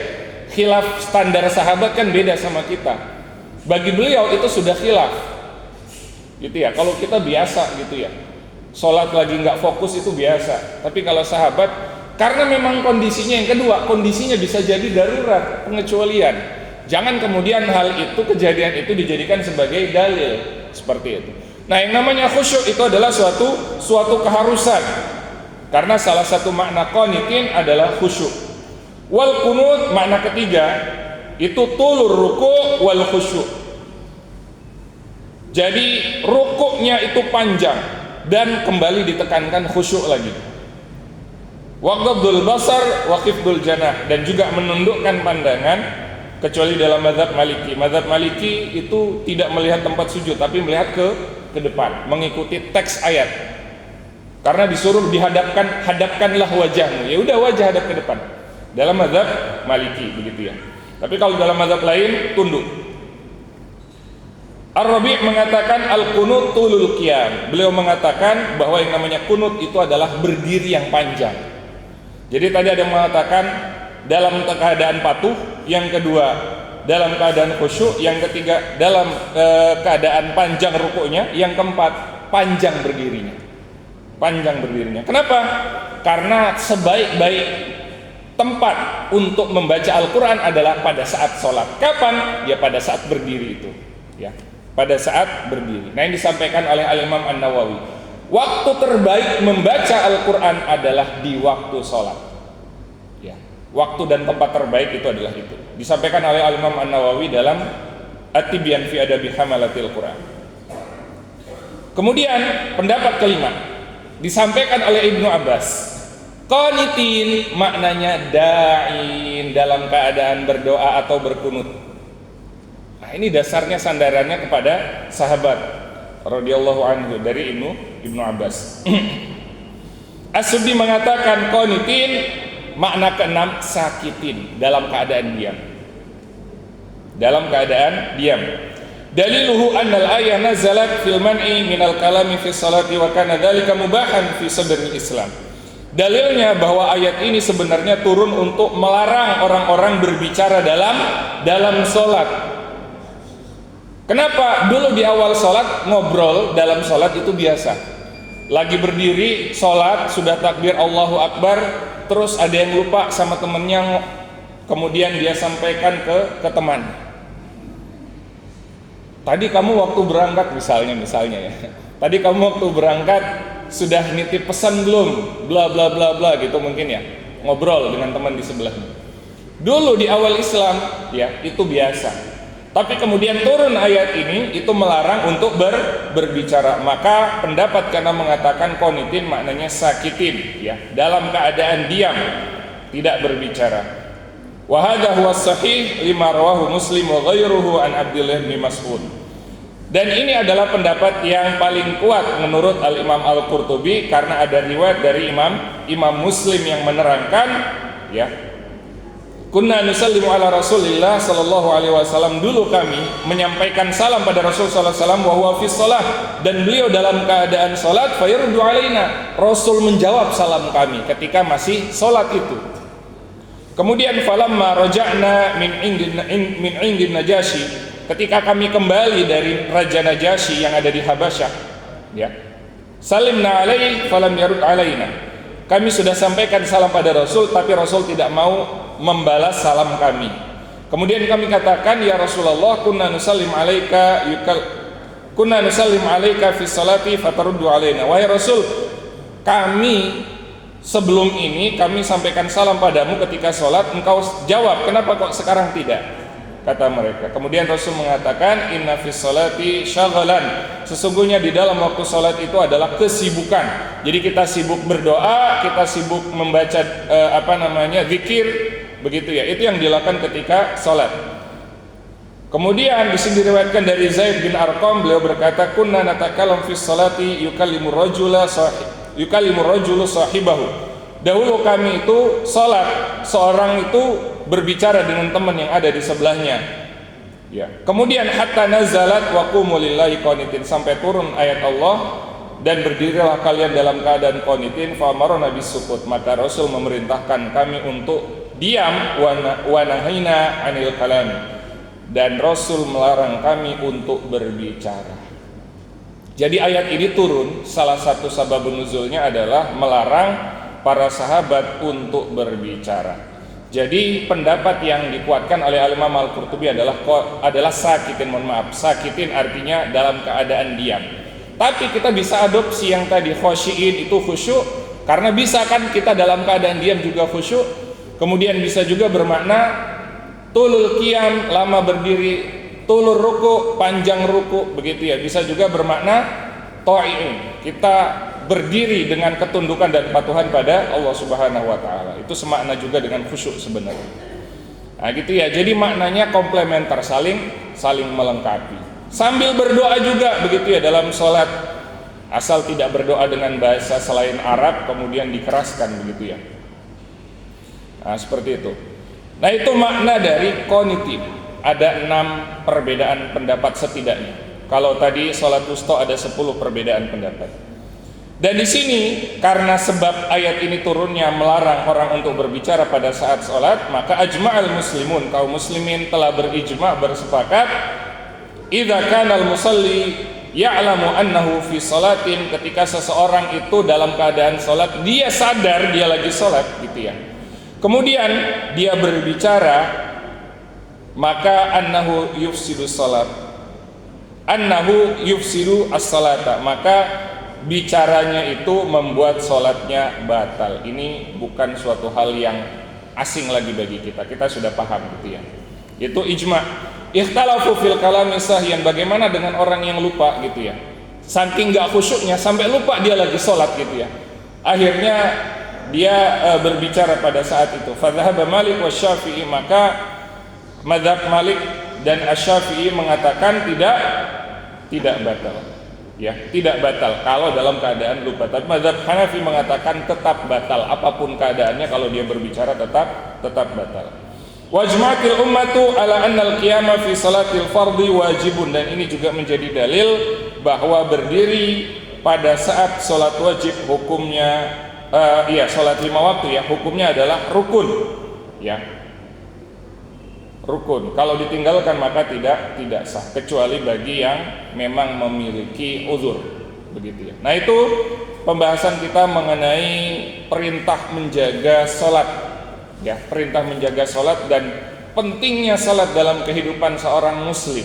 A: Khilaf standar sahabat kan beda sama kita. Bagi beliau itu sudah khilaf, gitu ya. Kalau kita biasa gitu ya, sholat lagi nggak fokus itu biasa. Tapi kalau sahabat, karena memang kondisinya, yang kedua, kondisinya bisa jadi darurat, pengecualian. Jangan kemudian hal itu, kejadian itu dijadikan sebagai dalil seperti itu. Nah, yang namanya khusyuk itu adalah suatu keharusan. Karena salah satu makna qanitin adalah khusyuk. Wal kunut makna ketiga itu tulur ruku' wal khusyuk. Jadi rukuknya itu panjang dan kembali ditekankan khusyuk lagi. Waqdul basar wa khifdul janah, dan juga menundukkan pandangan, kecuali dalam mazhab Maliki. Mazhab Maliki itu tidak melihat tempat sujud tapi melihat ke depan, mengikuti teks ayat. Karena disuruh hadapkanlah wajahmu. Ya udah, wajah hadap ke depan. Dalam mazhab Maliki begitu ya. Tapi kalau dalam mazhab lain tunduk. Ar-Rabi' mengatakan al-qunut tulul qiyam. Beliau mengatakan bahwa yang namanya kunut itu adalah berdiri yang panjang. Jadi tadi ada yang mengatakan dalam keadaan patuh, yang kedua dalam keadaan khusyuk, yang ketiga dalam keadaan panjang rukuknya, yang keempat panjang berdirinya. Panjang berdirinya. Kenapa? Karena sebaik-baik tempat untuk membaca Al-Quran adalah pada saat sholat. Kapan? Ya pada saat berdiri itu ya, pada saat berdiri. Nah, ini disampaikan oleh Al-Imam An-Nawawi, waktu terbaik membaca Al-Quran adalah di waktu sholat ya. Waktu dan tempat terbaik itu adalah itu. Disampaikan oleh Al-Imam An-Nawawi dalam At-Tibyan fi Adabi Hamalatil Quran. Kemudian pendapat kelima disampaikan oleh Ibnu Abbas. Qanitin maknanya da'in, dalam keadaan berdoa atau berkunut. Nah, ini dasarnya sandarannya kepada sahabat radhiyallahu anhu dari Ibnu Abbas. As-Suddi mengatakan qanitin makna keenam sakitin, dalam keadaan diam. Dalam keadaan diam. Daliluhu annal ayah nazalat fil man'i minal kalami fi salati wa kana dzalika mubahan fi sadril Islam. Dalilnya bahwa ayat ini sebenarnya turun untuk melarang orang-orang berbicara dalam sholat. Kenapa? Dulu di awal sholat ngobrol dalam sholat itu biasa. Lagi berdiri sholat, sudah takbir Allahu Akbar, terus ada yang lupa sama temennya, kemudian dia sampaikan ke teman. Tadi kamu waktu berangkat misalnya ya. Tadi kamu waktu berangkat sudah nitip pesan belum? Bla bla bla bla gitu mungkin ya. Ngobrol dengan teman di sebelahnya. Dulu di awal Islam ya itu biasa. Tapi kemudian turun ayat ini itu melarang untuk berbicara. Maka pendapat karena mengatakan qanitin maknanya sakitin ya, dalam keadaan diam, tidak berbicara. Wa hadha huwa sahih lima rawahu Muslim wa ghairuhu an Abdullah bin Mas'ud. Dan ini adalah pendapat yang paling kuat menurut Al-Imam Al-Qurtubi, karena ada riwayat dari Imam Muslim yang menerangkan ya, Kunna nusallimu ala Rasulillah sallallahu alaihi wasallam, dulu kami menyampaikan salam pada Rasul sallallahu alaihi wasallam wa huwa fi shalah, dan beliau dalam keadaan salat, fayaruddu alaina, Rasul menjawab salam kami ketika masih salat itu. Kemudian falamma raja'na min indin Najasyi, ketika kami kembali dari Raja Najasyi yang ada di Habasyah, ya. Salimna alaihi falam yarud alaina. Kami sudah sampaikan salam pada Rasul, tapi Rasul tidak mau membalas salam kami. Kemudian kami katakan, ya Rasulullah, kunna nusallim alaika fi salati fataruddu alaina. Wahai Rasul, kami sebelum ini kami sampaikan salam padamu ketika sholat, engkau jawab, kenapa kok sekarang tidak? Kata mereka. Kemudian Rasul mengatakan, inna fis salati syaghalan, sesungguhnya di dalam waktu salat itu adalah kesibukan. Jadi kita sibuk berdoa, kita sibuk membaca zikir, begitu ya. Itu yang dilakukan ketika salat. Kemudian di sini diriwayatkan dari Zaid bin Arqam, beliau berkata, kunna natakalam fis salati yukallimu rajulu sahibahu. Dahulu kami itu salat, seorang itu berbicara dengan teman yang ada di sebelahnya. Ya. Kemudian hatta nazalat wa qumu lillahi qanitin, sampai turun ayat Allah, dan berdirilah kalian dalam keadaan qanitin, fa amarna bisukut, maka Rasul memerintahkan kami untuk diam, wa nahina 'anil kalam, dan Rasul melarang kami untuk berbicara. Jadi ayat ini turun, salah satu sababun nuzulnya adalah melarang para sahabat untuk berbicara. Jadi pendapat yang dikuatkan oleh Imam Al-Qurtubi adalah sakitin, sakitin artinya dalam keadaan diam. Tapi kita bisa adopsi yang tadi khosyiin itu khusyuk, karena bisa kan kita dalam keadaan diam juga khusyuk. Kemudian bisa juga bermakna tulul qiyam, lama berdiri, tulur ruku, panjang ruku, begitu ya. Bisa juga bermakna ta'i'un, kita berdiri dengan ketundukan dan kepatuhan pada Allah Subhanahu wa taala. Itu semakna juga dengan khusyuk sebenarnya. Nah, gitu ya. Jadi maknanya komplementer, saling melengkapi. Sambil berdoa juga, begitu ya, dalam sholat. Asal tidak berdoa dengan bahasa selain Arab kemudian dikeraskan, begitu ya. Nah, seperti itu. Nah, itu makna dari qanitin. Ada 6 perbedaan pendapat setidaknya. Kalau tadi sholat wusta ada 10 perbedaan pendapat. Dan di sini karena sebab ayat ini turunnya melarang orang untuk berbicara pada saat sholat, maka ajma'al muslimun, kaum muslimin telah berijma', bersepakat, idza kana al-musalli ya'lamu annahu fi sholatin, ketika seseorang itu dalam keadaan sholat, dia sadar dia lagi sholat, gitu ya. Kemudian dia berbicara, maka annahu yufsidu sholat, annahu yufsidu as-sholata, maka bicaranya itu membuat sholatnya batal. Ini bukan suatu hal yang asing lagi bagi kita. Kita sudah paham, gitu ya. Itu ijma'. Ikhtalafu fil kalami sahyan, bagaimana dengan orang yang lupa, gitu ya. Saking gak khusyuknya sampai lupa dia lagi sholat, gitu ya. Akhirnya dia berbicara pada saat itu. Fadhahaba Malik wa Syafi'i, maka mazhab Malik dan Asy-Syafi'i mengatakan tidak batal. Ya, tidak batal kalau dalam keadaan lupa. Tapi mazhab Hanafi mengatakan tetap batal, apapun keadaannya, kalau dia berbicara tetap batal. Wajma'atil ummatu ala annal qiyama fi salatil fardhi wajibun, dan ini juga menjadi dalil bahwa berdiri pada saat salat wajib hukumnya salat 5 waktu ya, hukumnya adalah rukun. Ya. Rukun. Kalau ditinggalkan maka tidak sah, kecuali bagi yang memang memiliki uzur, begitu ya. Nah, itu pembahasan kita mengenai perintah menjaga salat, ya, perintah menjaga salat dan pentingnya salat dalam kehidupan seorang muslim.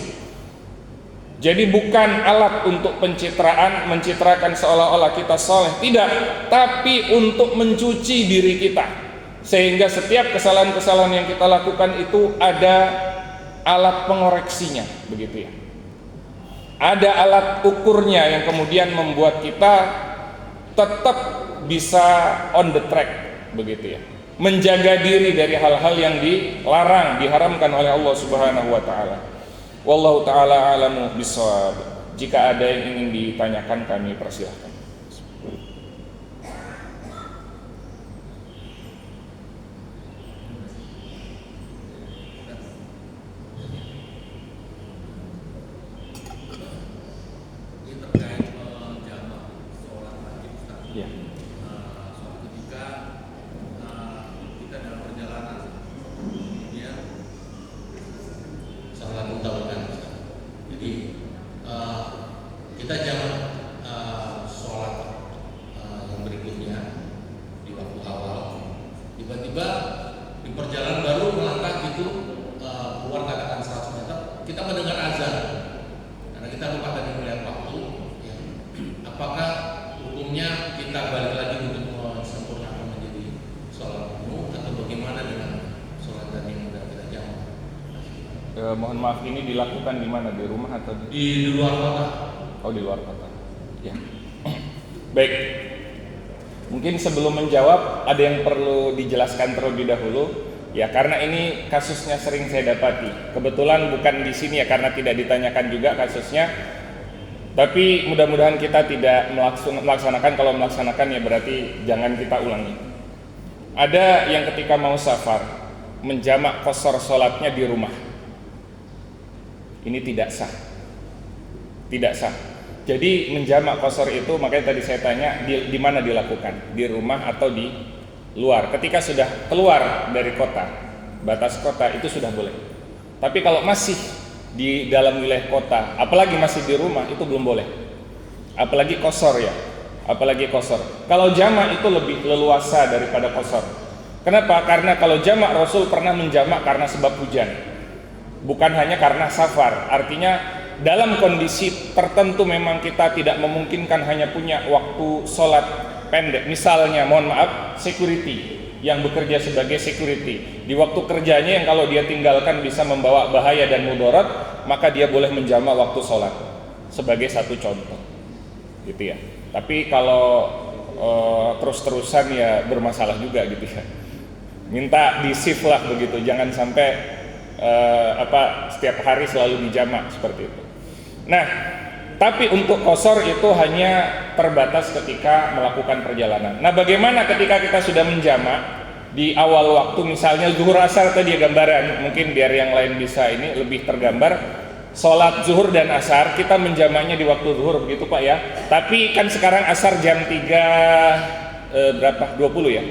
A: Jadi bukan alat untuk mencitrakan seolah-olah kita saleh, tidak, tapi untuk mencuci diri kita. Sehingga setiap kesalahan-kesalahan yang kita lakukan itu ada alat pengoreksinya, begitu ya. Ada alat ukurnya yang kemudian membuat kita tetap bisa on the track, begitu ya. Menjaga diri dari hal-hal yang dilarang, diharamkan oleh Allah Subhanahu wa taala. Wallahu taala alamu bissawab. Jika ada yang ingin ditanyakan, kami persilahkan.
B: kita jangan sholat yang berikutnya di waktu awal, tiba-tiba di perjalanan baru melangkah gitu keluar katakan 100 meter, kita mendengar azan karena kita lupa tadi melihat waktu ya. Apakah hukumnya kita balik lagi untuk sempurnakan menjadi sholat penuh atau bagaimana dengan sholat tadi yang sudah kita jamak?
A: Mohon maaf, ini dilakukan di mana? Di rumah atau
B: Di luar kota?
A: Oh, di luar kota. Ya. Baik. Mungkin sebelum menjawab ada yang perlu dijelaskan terlebih dahulu. Ya, karena ini kasusnya sering saya dapati. Kebetulan bukan di sini ya, karena tidak ditanyakan juga kasusnya. Tapi mudah-mudahan kita tidak melaksanakan. Kalau melaksanakan ya berarti jangan kita ulangi. Ada yang ketika mau safar menjamak qashar sholatnya di rumah. Ini tidak sah. Tidak sah. Jadi menjamak qashar itu, makanya tadi saya tanya di mana dilakukan? Di rumah atau di luar? Ketika sudah keluar dari kota, batas kota, itu sudah boleh. Tapi kalau masih di dalam wilayah kota, apalagi masih di rumah, itu belum boleh. Apalagi qashar ya, apalagi qashar. Kalau jamak itu lebih leluasa daripada qashar. Kenapa? Karena kalau jamak, Rasul pernah menjamak karena sebab hujan, bukan hanya karena safar. Artinya dalam kondisi tertentu memang kita tidak memungkinkan hanya punya waktu sholat pendek. Misalnya, mohon maaf, security yang bekerja sebagai security di waktu kerjanya yang kalau dia tinggalkan bisa membawa bahaya dan mudarat, maka dia boleh menjamak waktu sholat sebagai satu contoh, gitu ya. Tapi kalau terus-terusan ya bermasalah juga gitu ya. Minta di shift lah begitu, jangan sampai setiap hari selalu dijamak seperti itu. Nah, tapi untuk qashar itu hanya terbatas ketika melakukan perjalanan. Nah, bagaimana ketika kita sudah menjamak di awal waktu, misalnya zuhur asar tadi gambaran, mungkin biar yang lain bisa ini lebih tergambar. Sholat zuhur dan asar kita menjamaknya di waktu zuhur begitu Pak ya. Tapi kan sekarang asar jam 3 berapa? 20 ya?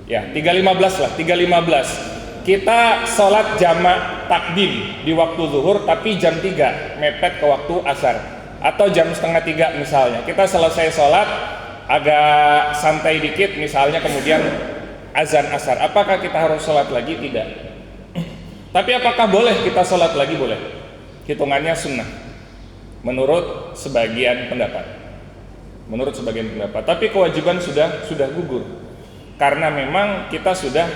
A: Ya, 3.15 lah, 3.15. Kita sholat jamak takdim di waktu zuhur tapi jam 3 mepet ke waktu asar, atau jam setengah 3 misalnya. Kita selesai sholat agak santai dikit misalnya, kemudian azan asar. Apakah kita harus sholat lagi? Tidak. Tapi apakah boleh kita sholat lagi? Boleh. Hitungannya sunnah menurut sebagian pendapat. Tapi kewajiban sudah gugur. Karena memang kita sudah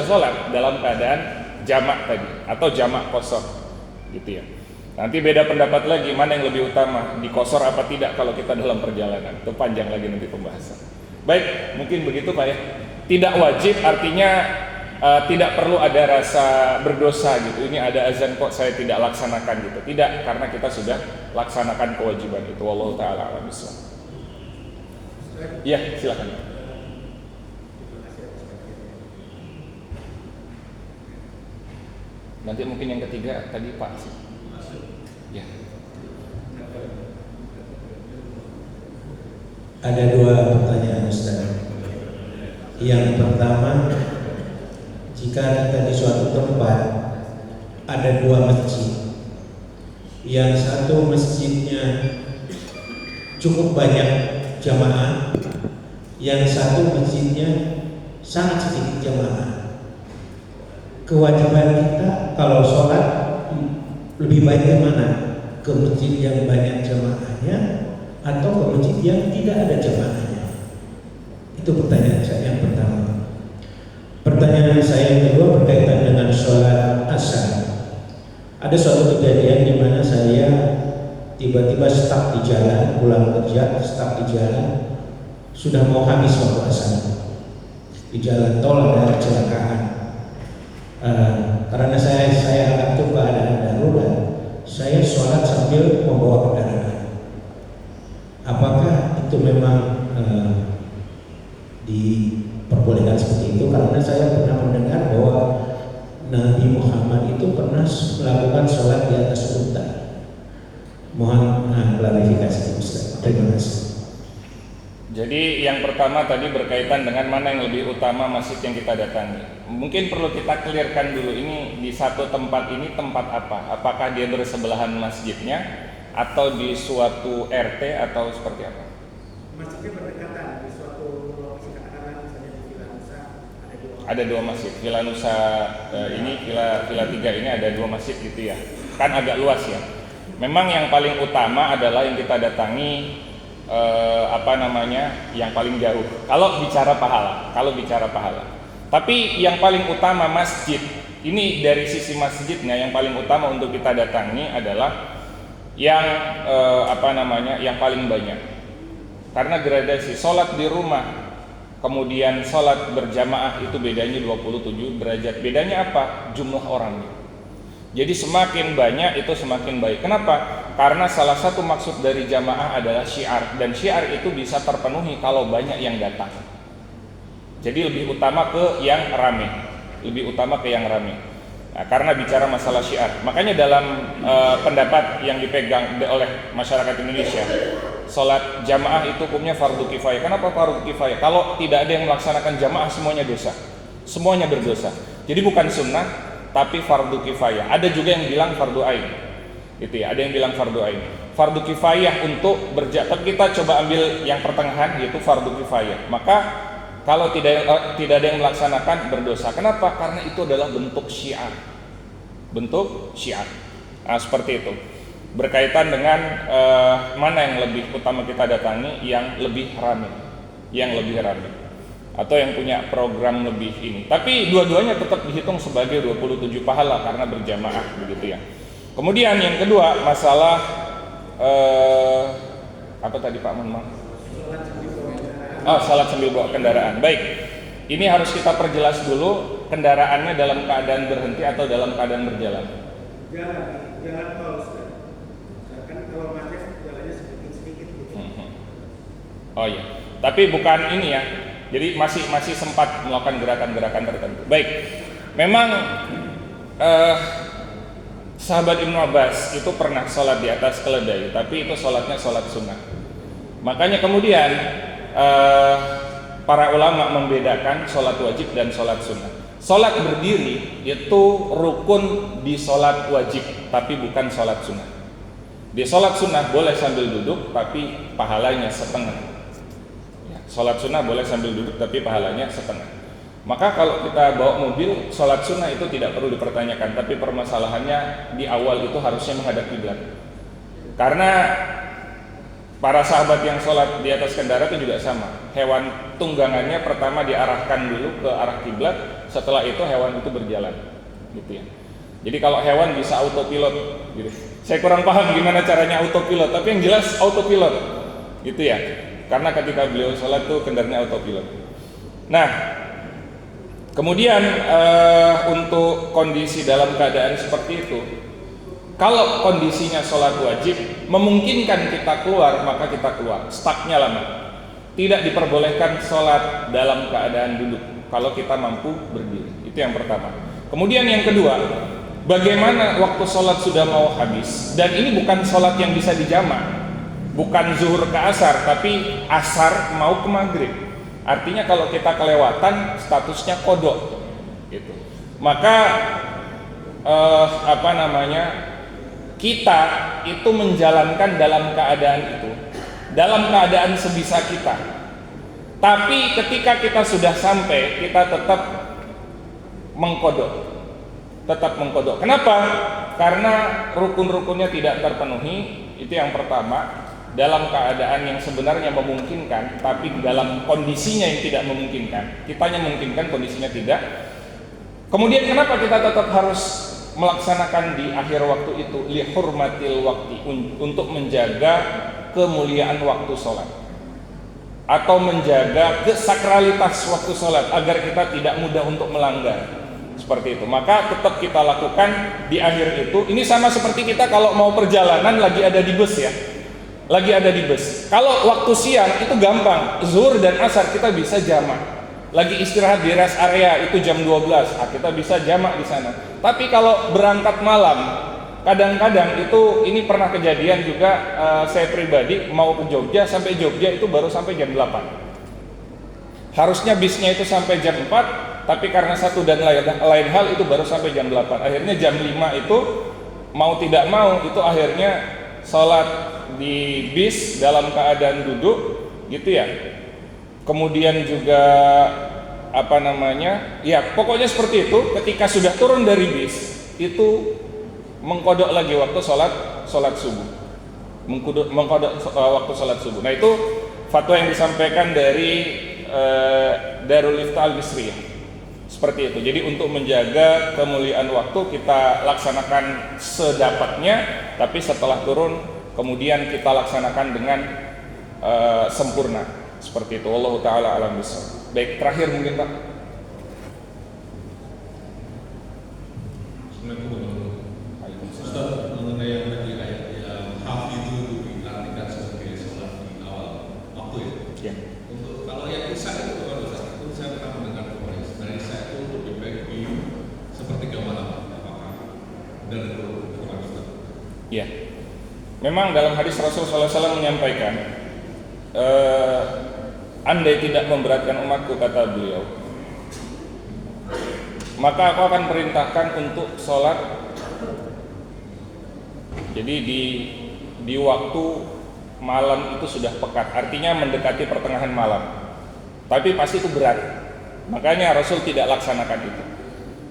A: sholat dalam keadaan jamak tadi atau jamak qashar, gitu ya. Nanti beda pendapat lagi mana yang lebih utama, di qashar apa tidak kalau kita dalam perjalanan. Itu panjang lagi nanti pembahasan. Baik, mungkin begitu Pak ya. Tidak wajib artinya tidak perlu ada rasa berdosa gitu. Ini ada azan kok saya tidak laksanakan gitu. Tidak, karena kita sudah laksanakan kewajiban itu. Wallahu taala a'lam bishawab. Iya, silakan. Nanti mungkin yang ketiga tadi Pak sih. Ya.
C: Ada 2 pertanyaan Ustaz. Yang pertama, jika kita di suatu tempat ada 2 masjid, yang satu masjidnya cukup banyak jamaah, yang satu masjidnya sangat sedikit jamaah. Kewajiban kita kalau sholat lebih baik ke mana? Ke masjid yang banyak jamaahnya atau ke masjid yang tidak ada jamaahnya? Itu pertanyaan saya yang pertama. Pertanyaan saya yang kedua berkaitan dengan sholat asar. Ada suatu kejadian di mana saya tiba-tiba stuck di jalan, pulang kerja stuck di jalan, sudah mau habis waktu asar. Di jalan tol ada kecelakaan. Karena saya anggap itu keadaan darurat, saya sholat sambil membawa kendaraan. Apakah itu memang diperbolehkan seperti itu? Karena saya pernah mendengar bahwa Nabi Muhammad itu pernah melakukan sholat di atas unta. Mohon klarifikasi Ustaz. Terima kasih.
A: Jadi yang pertama tadi berkaitan dengan mana yang lebih utama masjid yang kita datangi. Mungkin perlu kita clearkan dulu, ini di satu tempat ini tempat apa? Apakah dia bersebelahan masjidnya atau di suatu RT atau seperti apa?
D: Masjidnya berdekatan di suatu lokasi, katakanlah misalnya di Villa Nusa
A: Ada dua masjid. Villa Nusa ini Villa 3 ini ada dua masjid gitu ya. Kan agak luas ya. Memang yang paling utama adalah yang kita datangi yang paling jauh. Kalau bicara pahala. Tapi yang paling utama masjid. Ini dari sisi masjidnya yang paling utama untuk kita datangi adalah yang yang paling banyak. Karena gradasi sholat di rumah kemudian sholat berjamaah itu bedanya 27 derajat. Bedanya apa? Jumlah orangnya. Jadi semakin banyak itu semakin baik. Kenapa? Karena salah satu maksud dari jamaah adalah syiar, dan syiar itu bisa terpenuhi kalau banyak yang datang. Jadi lebih utama ke yang rame. Nah, karena bicara masalah syiar. Makanya dalam pendapat yang dipegang oleh masyarakat Indonesia, sholat jamaah itu hukumnya fardu kifayah. Kenapa fardu kifayah? Kalau tidak ada yang melaksanakan jamaah semuanya dosa. Semuanya berdosa. Jadi bukan sunnah, tapi fardu kifayah. Ada juga yang bilang fardu ain. Gitu ya, ada yang bilang fardu ain. Fardu kifayah untuk tapi kita coba ambil yang pertengahan, yaitu fardu kifayah. Maka kalau tidak ada yang melaksanakan berdosa. Kenapa? Karena itu adalah bentuk syiar. Nah, seperti itu. Berkaitan dengan mana yang lebih utama kita datangi, yang lebih ramai. Atau yang punya program lebih ini. Tapi dua-duanya tetap dihitung sebagai 27 pahala karena berjamaah begitu ya. Kemudian yang kedua masalah apa tadi Pak Manman? Salat sambil bawa kendaraan. Baik. Ini harus kita perjelas dulu, kendaraannya dalam keadaan berhenti atau dalam keadaan berjalan.
D: Jalan tol, kan kalau macet jalannya sedikit gitu.
A: Oh iya. Tapi bukan ini ya. Jadi masih sempat melakukan gerakan-gerakan tertentu. Baik, memang sahabat Ibnu Abbas itu pernah sholat di atas keledai, tapi itu sholatnya sholat sunnah. Makanya kemudian para ulama membedakan sholat wajib dan sholat sunnah. Sholat berdiri itu rukun di sholat wajib, tapi bukan sholat sunnah. Di sholat sunnah boleh sambil duduk, tapi pahalanya setengah. Sholat sunnah boleh sambil duduk tapi pahalanya setengah. Maka kalau kita bawa mobil, sholat sunnah itu tidak perlu dipertanyakan. Tapi permasalahannya di awal itu harusnya menghadap kiblat. Karena para sahabat yang sholat di atas kendaraan itu juga sama. Hewan tunggangannya pertama diarahkan dulu ke arah kiblat. Setelah itu hewan itu berjalan, gitu ya. Jadi kalau hewan bisa autopilot, gitu. Saya kurang paham gimana caranya autopilot, tapi yang jelas autopilot, gitu ya. Karena ketika beliau sholat tuh kendaraannya autopilot. Nah, kemudian untuk kondisi dalam keadaan seperti itu, kalau kondisinya sholat wajib memungkinkan kita keluar, maka kita keluar. Stucknya lama. Tidak diperbolehkan sholat dalam keadaan duduk kalau kita mampu berdiri. Itu yang pertama. Kemudian yang kedua, bagaimana waktu sholat sudah mau habis, dan ini bukan sholat yang bisa dijamak. Bukan zuhur ke asar, tapi asar mau ke maghrib. Artinya kalau kita kelewatan statusnya kodok, gitu. Maka kita itu menjalankan dalam keadaan itu, dalam keadaan sebisa kita. Tapi ketika kita sudah sampai, kita tetap mengkodok. Kenapa? Karena rukun-rukunnya tidak terpenuhi. Itu yang pertama. Dalam keadaan yang sebenarnya memungkinkan, tapi dalam kondisinya yang tidak memungkinkan. Kitanya memungkinkan, kondisinya tidak. Kemudian kenapa kita tetap harus melaksanakan di akhir waktu itu? Li hurmatil waktu, untuk menjaga kemuliaan waktu sholat, atau menjaga kesakralitas waktu sholat agar kita tidak mudah untuk melanggar. Seperti itu. Maka tetap kita lakukan di akhir itu. Ini sama seperti kita kalau mau perjalanan lagi ada di bus ya. Kalau waktu siang itu gampang, zuhur dan asar kita bisa jamak. Lagi istirahat di rest area itu jam 12, kita bisa jamak di sana. Tapi kalau berangkat malam, kadang-kadang itu, ini pernah kejadian juga, saya pribadi mau ke Jogja, sampai Jogja itu baru sampai jam 8. Harusnya bisnya itu sampai jam 4, tapi karena satu dan lain hal itu baru sampai jam 8. Akhirnya jam 5 itu mau tidak mau itu akhirnya sholat di bis dalam keadaan duduk gitu ya. Kemudian juga apa namanya, ya pokoknya seperti itu. Ketika sudah turun dari bis itu mengkodok lagi waktu sholat subuh, mengkodok waktu sholat subuh. Nah itu fatwa yang disampaikan dari Darul Iftah Al-Bisriyah seperti itu. Jadi untuk menjaga kemuliaan waktu kita laksanakan sedapatnya, tapi setelah turun kemudian kita laksanakan dengan sempurna seperti itu. Wallahu taala alam bissawab. Baik, terakhir mungkin Pak.
B: Ustaz, mengenai yang tadi kayak yang hafidhu itu diartikan sebagai sholat di awal waktu ya. Untuk kalau yang isya itu kan Ustaz, itu saya pernah mendengar bahwa sebenarnya isya itu lebih baik di sepertiga malam. Apakah benar itu bukan Ustaz?
A: Ya. Memang dalam hadis Rasulullah SAW menyampaikan, andai tidak memberatkan umatku, kata beliau, maka aku akan perintahkan untuk sholat. Jadi di waktu malam itu sudah pekat, artinya mendekati pertengahan malam. Tapi pasti itu berat. Makanya Rasul tidak laksanakan itu.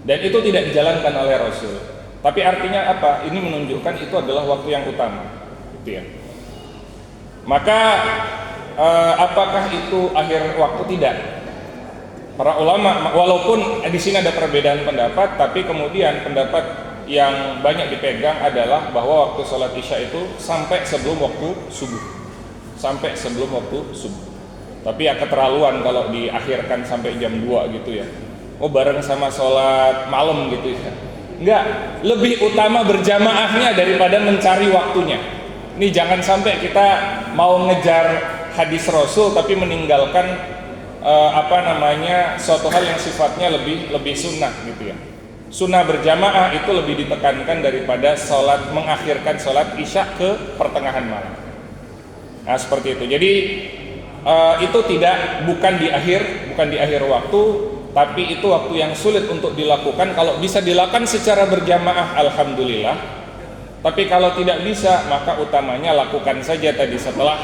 A: Dan itu tidak dijalankan oleh Rasul. Tapi artinya apa? Ini menunjukkan itu adalah waktu yang utama. Gitu ya. Maka apakah itu akhir waktu? Tidak. Para ulama, walaupun di sini ada perbedaan pendapat, tapi kemudian pendapat yang banyak dipegang adalah bahwa waktu sholat isya itu sampai sebelum waktu subuh, sampai sebelum waktu subuh. Tapi ya keterlaluan kalau diakhirkan sampai jam 2 gitu ya. Oh bareng sama sholat malam gitu ya. Enggak, lebih utama berjamaahnya daripada mencari waktunya. Ini jangan sampai kita mau ngejar hadis Rasul tapi meninggalkan suatu hal yang sifatnya lebih sunnah gitu ya. Sunnah berjamaah itu lebih ditekankan daripada mengakhirkan sholat isya ke pertengahan malam. Nah seperti itu. Jadi itu bukan di akhir waktu, tapi itu waktu yang sulit untuk dilakukan. Kalau bisa dilakukan secara berjamaah, alhamdulillah. Tapi kalau tidak bisa, maka utamanya lakukan saja tadi setelah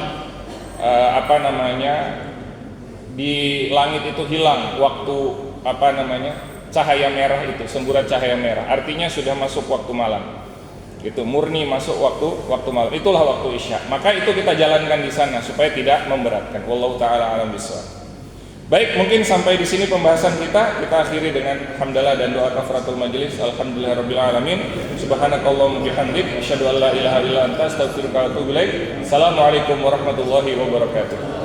A: di langit itu hilang waktu cahaya merah itu, semburat cahaya merah, artinya sudah masuk waktu malam. Itu murni masuk waktu malam. Itulah waktu isya. Maka itu kita jalankan di sana supaya tidak memberatkan. Wallahu taala alam bissawab. Baik, mungkin sampai di sini pembahasan kita. Kita akhiri dengan hamdalah dan doa kafaratul majelis. Alhamdulillahirabbil alamin. Subhanakallahumma bihamdik asyhadu an la ilaha illa anta astaghfiruka wa atubu ilaik. Assalamualaikum warahmatullahi wabarakatuh.